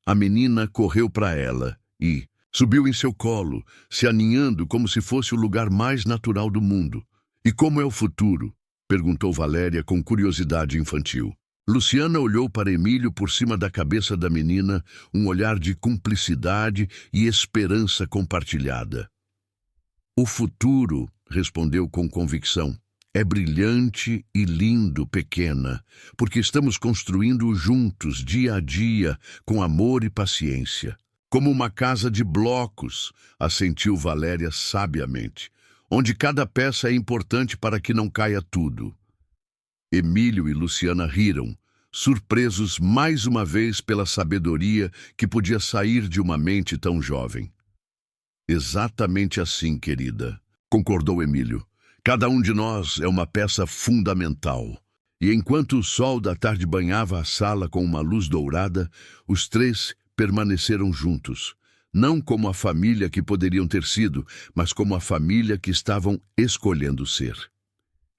A menina correu para ela e subiu em seu colo, se aninhando como se fosse o lugar mais natural do mundo. E como é o futuro? Perguntou Valéria com curiosidade infantil. Luciana olhou para Emílio por cima da cabeça da menina, um olhar de cumplicidade e esperança compartilhada. O futuro, respondeu com convicção, é brilhante e lindo, pequena, porque estamos construindo juntos, dia a dia, com amor e paciência. Como uma casa de blocos, assentiu Valéria sabiamente, onde cada peça é importante para que não caia tudo. Emílio e Luciana riram, surpresos mais uma vez pela sabedoria que podia sair de uma mente tão jovem. Exatamente assim, querida, concordou Emílio. Cada um de nós é uma peça fundamental. E enquanto o sol da tarde banhava a sala com uma luz dourada, os três permaneceram juntos, não como a família que poderiam ter sido, mas como a família que estavam escolhendo ser.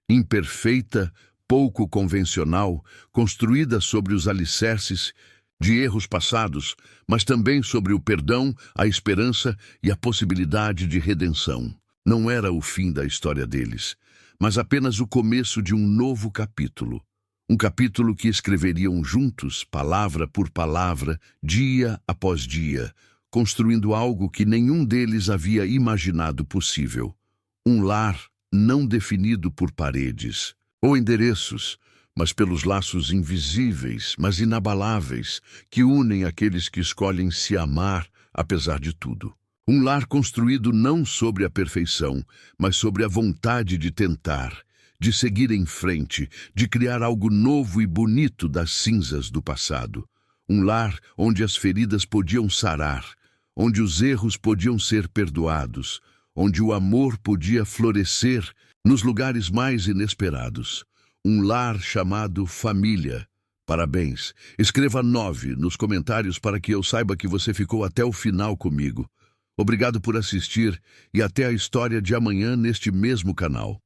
Imperfeita, pouco convencional, construída sobre os alicerces de erros passados, mas também sobre o perdão, a esperança e a possibilidade de redenção. Não era o fim da história deles, mas apenas o começo de um novo capítulo. Um capítulo que escreveriam juntos, palavra por palavra, dia após dia, construindo algo que nenhum deles havia imaginado possível. Um lar não definido por paredes ou endereços, mas pelos laços invisíveis, mas inabaláveis, que unem aqueles que escolhem se amar apesar de tudo. Um lar construído não sobre a perfeição, mas sobre a vontade de tentar, de seguir em frente, de criar algo novo e bonito das cinzas do passado. Um lar onde as feridas podiam sarar, onde os erros podiam ser perdoados, onde o amor podia florescer nos lugares mais inesperados. Um lar chamado família. Parabéns. Escreva 9 nos comentários para que eu saiba que você ficou até o final comigo. Obrigado por assistir e até a história de amanhã neste mesmo canal.